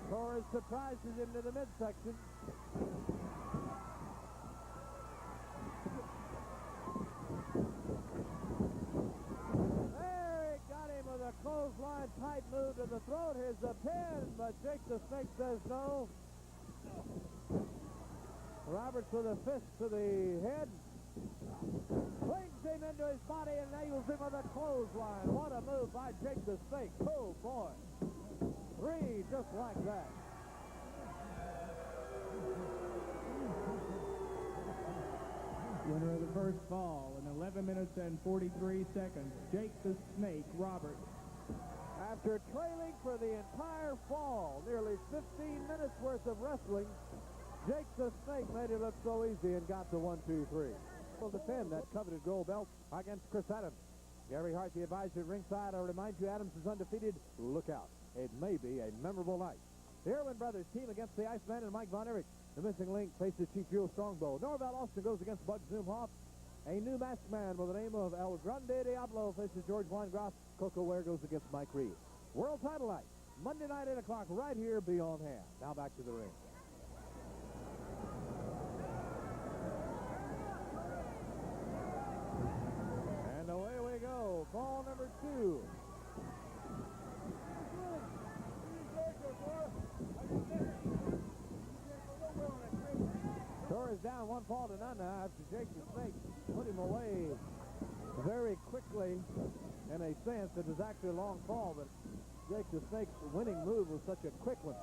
Torres surprises him to the midsection. Clothesline tight move to the throat. Here's the pin, but Jake the Snake says no. Roberts with a fist to the head. Flings him into his body and nails him with a clothesline. What a move by Jake the Snake. Oh, boy. Three just like that. Winner of the first fall in 11 minutes and 43 seconds, Jake the Snake Roberts. After trailing for the entire fall, nearly 15 minutes worth of wrestling, Jake the Snake made it look so easy and got the 1-2-3. Will defend that coveted gold belt against Chris Adams. Gary Hart, the advisor at ringside. I'll remind you, Adams is undefeated. Look out. It may be a memorable night. The Irwin brothers team against the Iceman and Mike Von Erich. The missing link faces Chief Jewel Strongbow. Norval Austin goes against Bud Zoomhoff. A new masked man by the name of El Grande Diablo faces George Weingroff. Coco Ware goes against Mike Reed. World title night, Monday night, 8 o'clock, right here beyond hand. Now back to the ring. And away we go. Ball number 2. Torres down 1 fall to none now after Jake the Snake put him away very quickly. In a sense, it was actually a long fall, but Jake the Snake's winning move was such a quick one.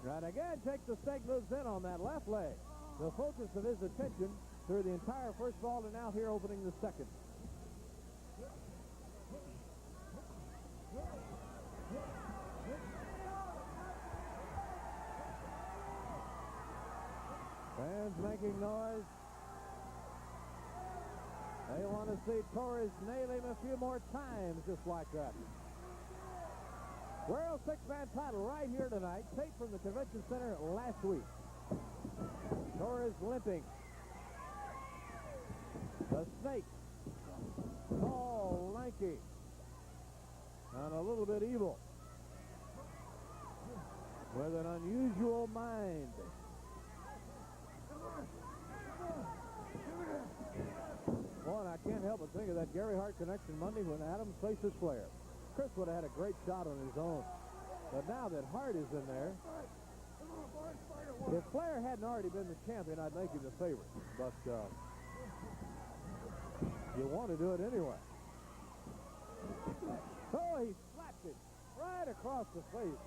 Right again, Jake the Snake moves in on that left leg. The focus of his attention through the entire first fall and now here opening the second. Fans making noise. They want to see Torres nail him a few more times just like that. World six-man title right here tonight. Taped from the convention center last week. Torres limping. The Snake. Tall, lanky. And a little bit evil. With an unusual mind. Boy, and I can't help but think of that Gary Hart connection Monday when Adams faces Flair. Chris would have had a great shot on his own. But now that Hart is in there, if Flair hadn't already been the champion, I'd make him the favorite. But you want to do it anyway. Oh, he slapped it right across the face.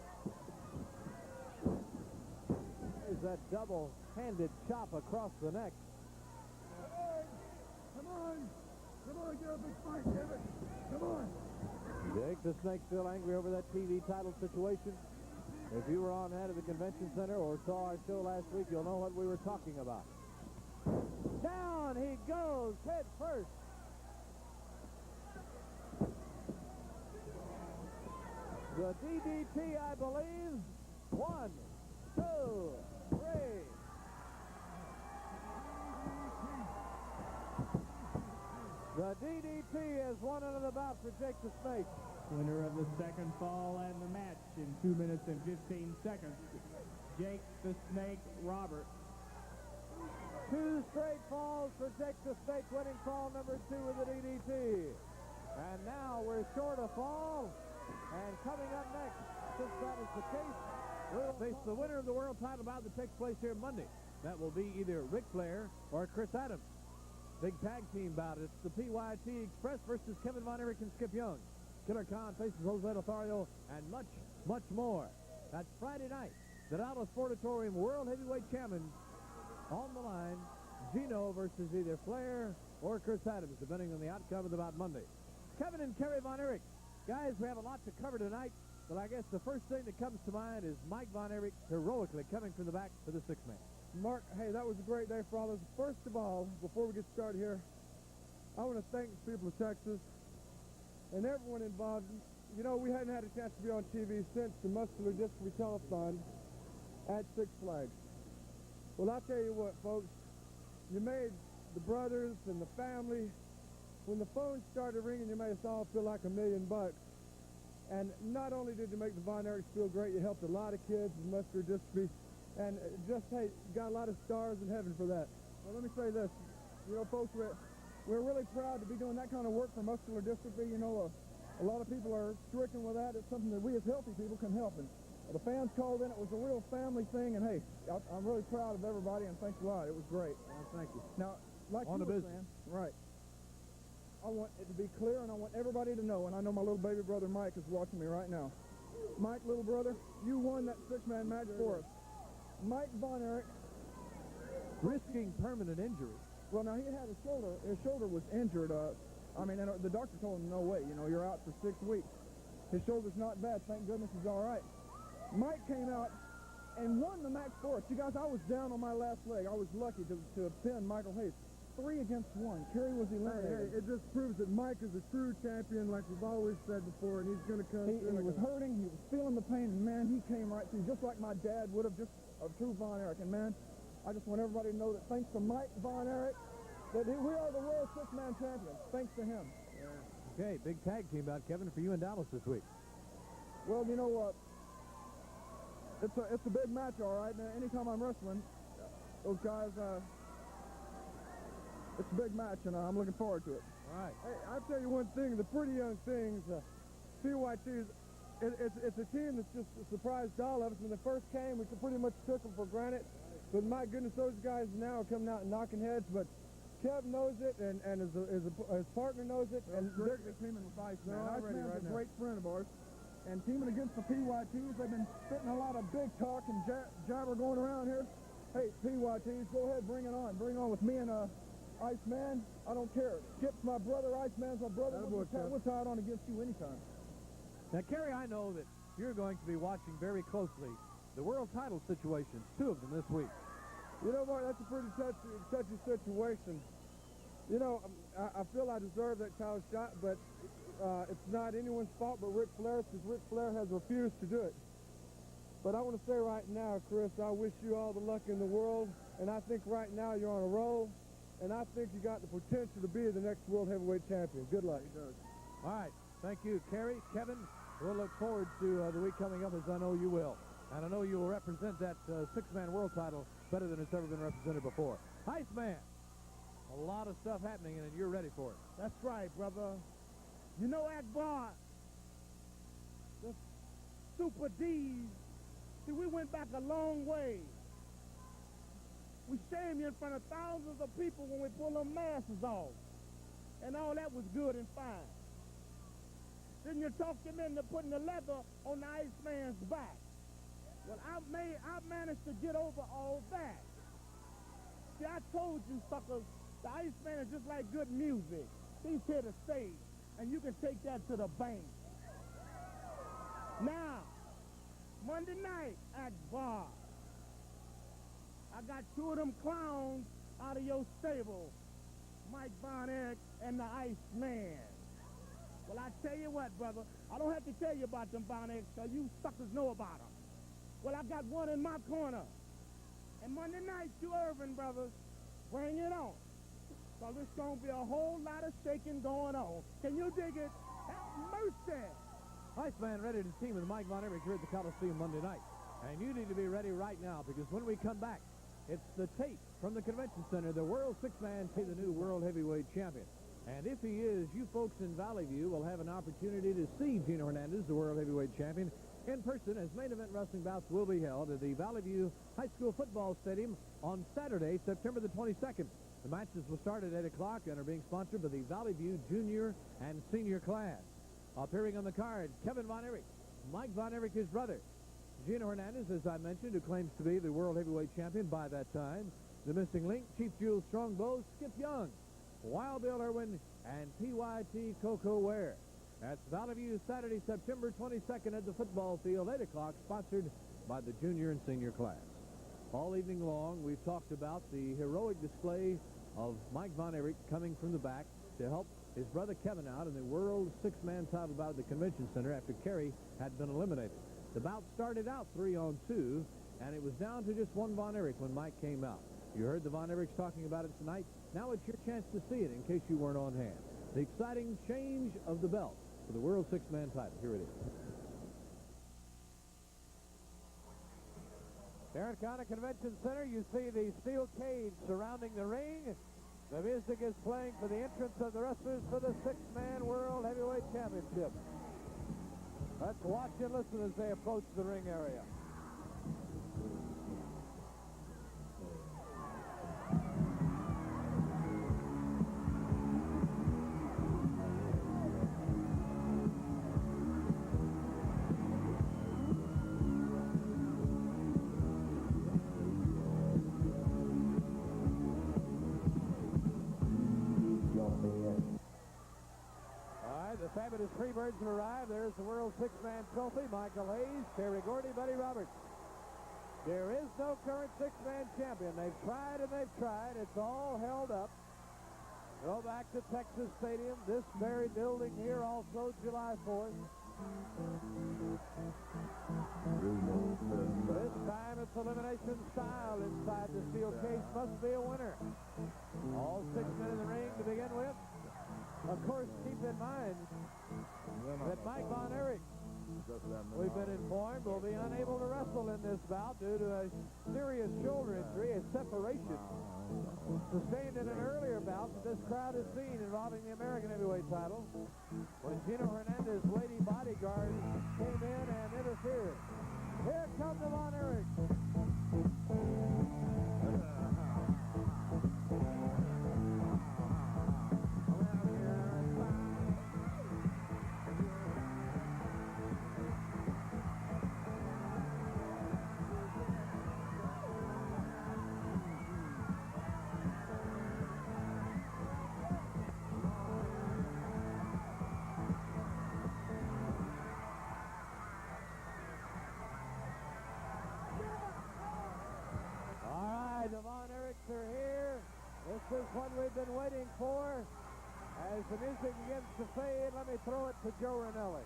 There's that double-handed chop across the neck. Come on, get up and fight, damn it. Come on. Jake the Snake still angry over that TV title situation. If you were on hand at the convention center or saw our show last week, you'll know what we were talking about. Down he goes, head first. The DDT, I believe. 1, 2, 3. The DDT has won another bout for Jake the Snake. Winner of the second fall and the match in 2 minutes and 15 seconds, Jake the Snake Roberts. 2 straight falls for Jake the Snake, winning fall number 2 with the DDT. And now we're short a fall. And coming up next, since that is the case, we'll face the winner of the world title bout that takes place here Monday. That will be either Ric Flair or Chris Adams. Big tag team bout. It's the PYT Express versus Kevin Von Erich and Skip Young. Killer Khan faces Jose Lothario and much, much more. That's Friday night. The Dallas Sportatorium World Heavyweight Champion on the line. Gino versus either Flair or Chris Adams, depending on the outcome of the bout Monday. Kevin and Kerry Von Erich. Guys, we have a lot to cover tonight, but I guess the first thing that comes to mind is Mike Von Erich heroically coming from the back to the sixth man. Mark, hey, that was a great day for all of us. First of all, before we get started here, I want to thank the people of Texas and everyone involved. You know, we hadn't had a chance to be on TV since the Muscular Dystrophy Telethon at Six Flags. Well, I'll tell you what, folks, you made the brothers and the family, when the phone started ringing, you made us all feel like $1 million. And not only did you make the Von Erichs feel great, you helped a lot of kids with muscular dystrophy. And just, hey, got a lot of stars in heaven for that. Well, let me say this. You know, folks, we're really proud to be doing that kind of work for muscular dystrophy. You know, a lot of people are stricken with that. It's something that we as healthy people can help. And the fans called in. It was a real family thing. And, hey, I'm really proud of everybody, and thanks a lot. It was great. Well, thank you. Now, like on you the were business. saying, right, I want it to be clear, and I want everybody to know, and I know my little baby brother Mike is watching me right now. Mike, little brother, you won that six-man match for us. Mike Von Erich risking permanent injury. Well, now he had his shoulder was injured. I mean, and the doctor told him, no way, you know, you're out for 6 weeks. His shoulder's not bad, thank goodness he's all right. Mike came out and won the match for us. You guys, I was down on my last leg. I was lucky to pin Michael Hayes. 3 against 1. Kerry was eliminated. Hey, it just proves that Mike is a true champion, like we've always said before, and he's going to come. He was hurting. He was feeling the pain, and man, he came right through, just like my dad would have, just a true Von Erich. And man, I just want everybody to know that thanks to Mike Von Erich, that we are the world 6-man champions. Thanks to him. Yeah. Okay, big tag team bout, Kevin, for you in Dallas this week. Well, you know what? It's a big match, all right. Now, anytime I'm wrestling, those guys. It's a big match, and I'm looking forward to it. All right. Hey, I'll tell you one thing. The Pretty Young Things, PYT, it's a team that's just surprised all of us. When they first came, we pretty much took them for granted. But my goodness, those guys now are coming out and knocking heads. But Kev knows it, and his partner knows it. And they're teaming with Iceman. Iceman's a great friend of ours. And teaming against the PYTs, they've been spitting a lot of big talk and jabber going around here. Hey, PYTs, go ahead, bring it on. Bring on with me and Iceman. I don't care. Skip's my brother. Iceman's my brother. We'll tie it on against you anytime. Now, Kerry, I know that you're going to be watching very closely the world title situations, 2 of them this week. You know, Mark, that's a pretty touchy situation. You know, I feel I deserve that title shot, but it's not anyone's fault but Ric Flair's, because Ric Flair has refused to do it. But I want to say right now, Chris, I wish you all the luck in the world, and I think right now you're on a roll, and I think you got the potential to be the next world heavyweight champion. Good luck. All right. Thank you, Kerry. Kevin, we'll look forward to the week coming up, as I know you will. And I know you will represent that 6-man world title better than it's ever been represented before. Iceman, a lot of stuff happening, and you're ready for it. That's right, brother. You know, Akbar, the Super D's, see, we went back a long way. We shamed you in front of thousands of people when we pulled them masks off. And all that was good and fine. Then you talked him into putting the leather on the Iceman's back. Well, I managed to get over all that. See, I told you, suckers, the Iceman is just like good music. He's here to stay, and you can take that to the bank. Now, Monday night at Bar, I got 2 of them clowns out of your stable, Mike Von Erich and the Iceman. Well, I tell you what, brother, I don't have to tell you about them Von Erich, so you suckers know about them. Well, I got one in my corner. And Monday night, you Irwin brothers, bring it on. So there's going to be a whole lot of shaking going on. Can you dig it? Have mercy. Iceman ready to team with Mike Von Erich here at the Coliseum Monday night. And you need to be ready right now, because when we come back, it's the tape from the Convention Center, the World 6-Man to the new World Heavyweight Champion. And if he is, you folks in Valley View will have an opportunity to see Gino Hernandez, the World Heavyweight Champion, in person, as main event wrestling bouts will be held at the Valley View High School Football Stadium on Saturday, September the 22nd. The matches will start at 8 o'clock and are being sponsored by the Valley View Junior and Senior class. Appearing on the card, Kevin Von Erich, Mike Von Erich, his brother, Gino Hernandez, as I mentioned, who claims to be the World Heavyweight Champion by that time, the Missing Link, Chief Jules Strongbow, Skip Young, Wild Bill Irwin, and PYT Coco Ware. That's Valley View, Saturday, September 22nd at the football field, 8 o'clock, sponsored by the junior and senior class. All evening long, we've talked about the heroic display of Mike Von Erich coming from the back to help his brother Kevin out in the World 6-Man title bout at the Convention Center after Kerry had been eliminated. The bout started out 3-on-2, and it was down to just one Von Erich when Mike came out. You heard the Von Erichs talking about it tonight. Now it's your chance to see it in case you weren't on hand. The exciting change of the belt for the World 6-Man title. Here it is. There at Ghana Convention Center, you see the steel cage surrounding the ring. The music is playing for the entrance of the wrestlers for the 6-Man World Heavyweight Championship. Let's watch and listen as they approach the ring area. The fabulous Freebirds have arrived. There's the World Six-Man Trophy. Michael Hayes, Terry Gordy, Buddy Roberts. There is no current six-man champion. They've tried and they've tried. It's all held up. Go back to Texas Stadium. This very building here also July 4th. This time it's elimination style inside the steel cage. Must be a winner. All 6 men in the ring to begin with. Of course, keep in mind that Mike Von Erich, we've been informed, will be unable to wrestle in this bout due to a serious shoulder injury, a separation sustained in an earlier bout that this crowd has seen involving the American heavyweight title when Gino Hernandez, lady bodyguard, came in and interfered. Here comes the Von Erich. Are here. This is what we've been waiting for. As the music begins to fade, let me throw it to Joe Ranelli.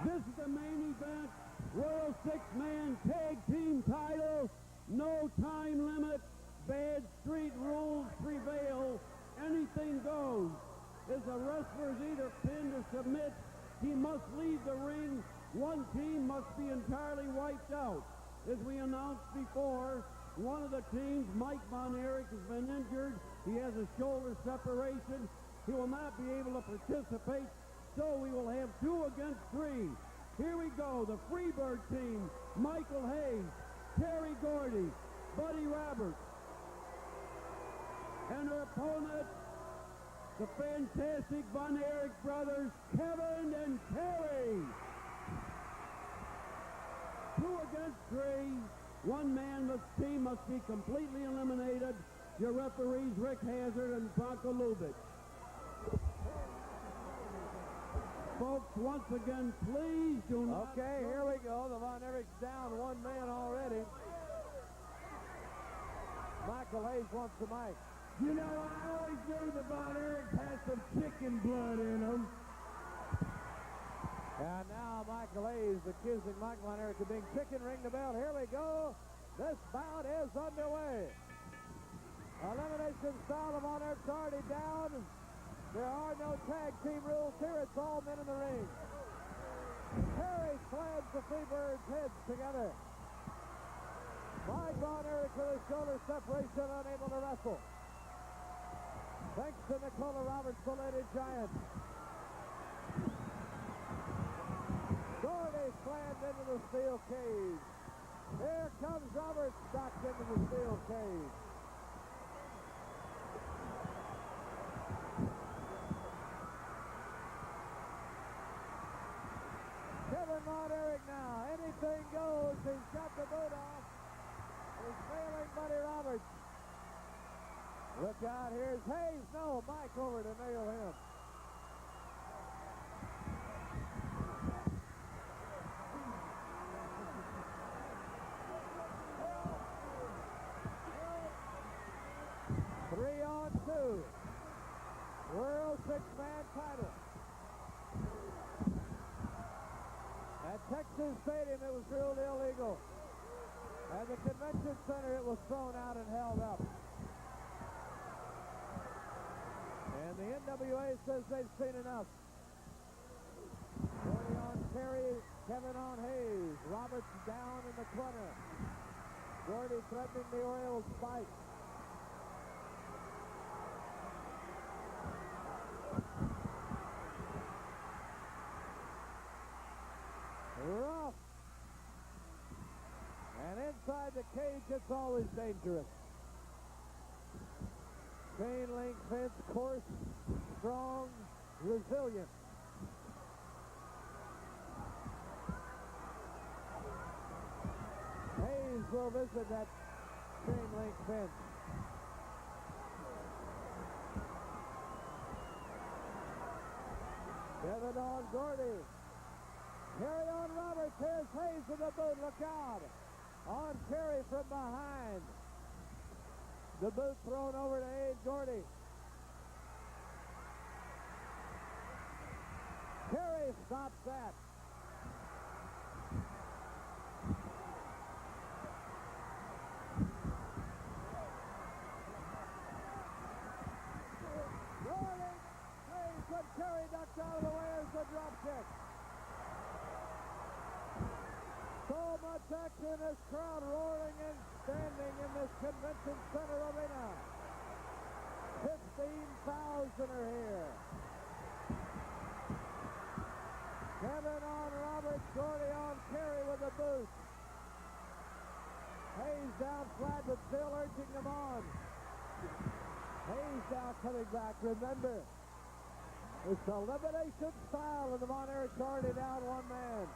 This is the main event. Royal Six-Man Tag Team title. No time limit. Bad street rules prevail. Anything goes. If the wrestler is either pinned or submit, he must leave the ring. One team must be entirely wiped out. As we announced before, one of the teams, Mike Von Erich, has been injured. He has a shoulder separation. He will not be able to participate, so we will have 2 against 3. Here we go, the Freebird team, Michael Hayes, Terry Gordy, Buddy Roberts. And her opponent, the fantastic Von Erich brothers, Kevin and Terry. 2 against 3. One man team must be completely eliminated. Your referees, Rick Hazard and Bronco Lubitsch. Folks, once again, please do not... Okay, here we go. The Von Erich's down 1 man already. Michael Hayes wants the mic. You know, I always knew the Von Erich has some chicken blood in him. And now Michael Hayes accusing Mike Von Erich of being chicken. Ring the bell. Here we go. This bout is underway. Elimination style. The Von Erich's already down. There are no tag team rules here. It's all men in the ring. Terry slams the Freebirds' heads together. Mike Von Erich with his shoulder separation, unable to wrestle. Thanks to Nicola Roberts, the lady giant. Gordy slammed into the steel cage. Here comes Roberts, knocked into the steel cage. Kevin Von Erich now. Anything goes. He's got the boot off. He's failing Buddy Roberts. Look out. Here's Hayes. No, Mike over to nail him. Three on 2. World six-man title. At Texas Stadium, it was ruled illegal. At the convention center, it was thrown out and held up. And the NWA says they've seen enough. Gordy on Terry, Kevin on Hayes. Roberts down in the corner. Gordy threatening the Orioles fight. Rough. And inside the cage, it's always dangerous. Chain link fence, coarse, strong, resilient. Hayes will visit that chain link fence. Kevin on Gordy. Carey on Roberts. Here's Hayes with the boot. Look out. On Carey from behind. The boot thrown over to Abe Gordy. Carey stops that. Rolling. Hayes, but Carey ducked out of the way as the drop kick. So much action, this crowd roaring and standing in this convention center arena. 15,000 are here. Kevin on Roberts, Gordy on Carey with the boot. Hayes down flat, but still urging them on. Hayes now coming back. Remember, it's elimination style, and the Von Erich already down one man.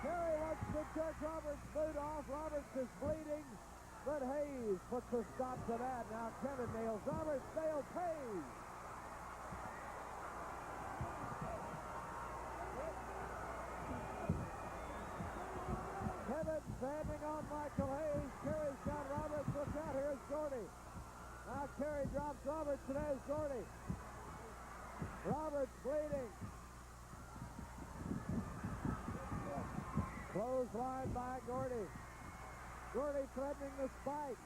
Carey wants to jerk Roberts' boot off. Roberts is bleeding, but Hayes puts a stop to that. Now Kevin nails Roberts, nails Hayes. Kevin standing on Michael Hayes. Carey's got Roberts. Look out, here's Gordy. Now Carey drops Roberts, and there's Gordy. Roberts bleeding. Clothesline by Gordy. Gordy threatening the spike.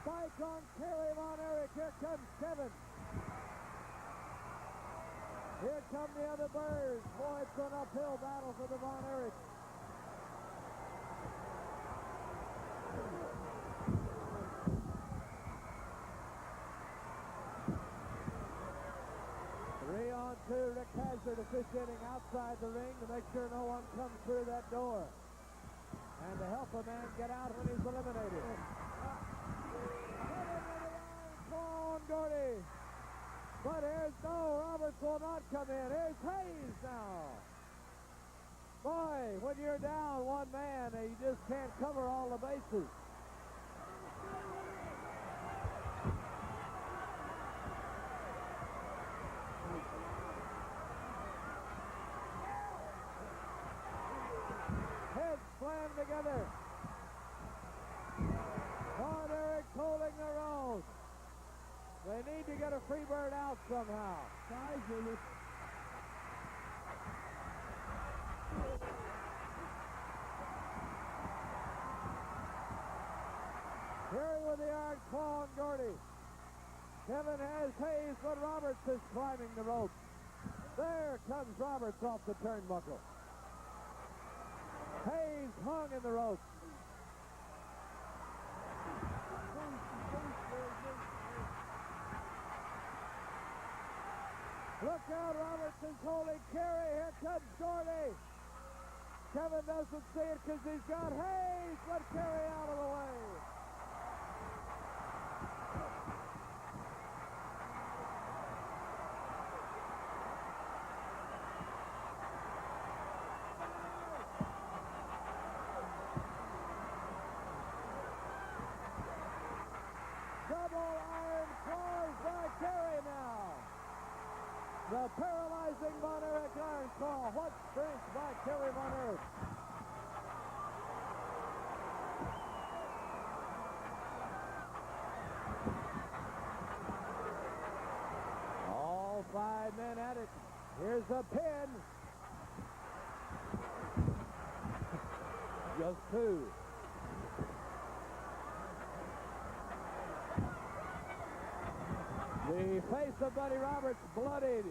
Spike on Carey Von Erich. Here comes Kevin. Here come the other birds. Boy, it's an uphill battle for the Von Erich. Three on two. Rick Hazard officiating outside the ring to make sure no one comes through that door. And to help a man get out when he's eliminated. Claw on Gordy. But here's Roberts will not come in. Here's Hayes now. Boy, when you're down one man, you just can't cover all the bases. Heads slammed together. Von Erich holding their own. They need to get a free bird out somehow. Carey with the iron claw on Gordy. Kevin has Hayes, but Roberts is climbing the rope. There comes Roberts off the turnbuckle. Hayes hung in the rope. Look out, Roberts is holding Carey. Here comes Gordy. Kevin doesn't see it because he's got Hayes, but Carey out of the way. Double iron claws by Carey now. The paralyzing Von Erich iron claw. What strength by Carey Von Erich. All five men at it. Here's a pin. Just two. The face of Buddy Roberts bloodied.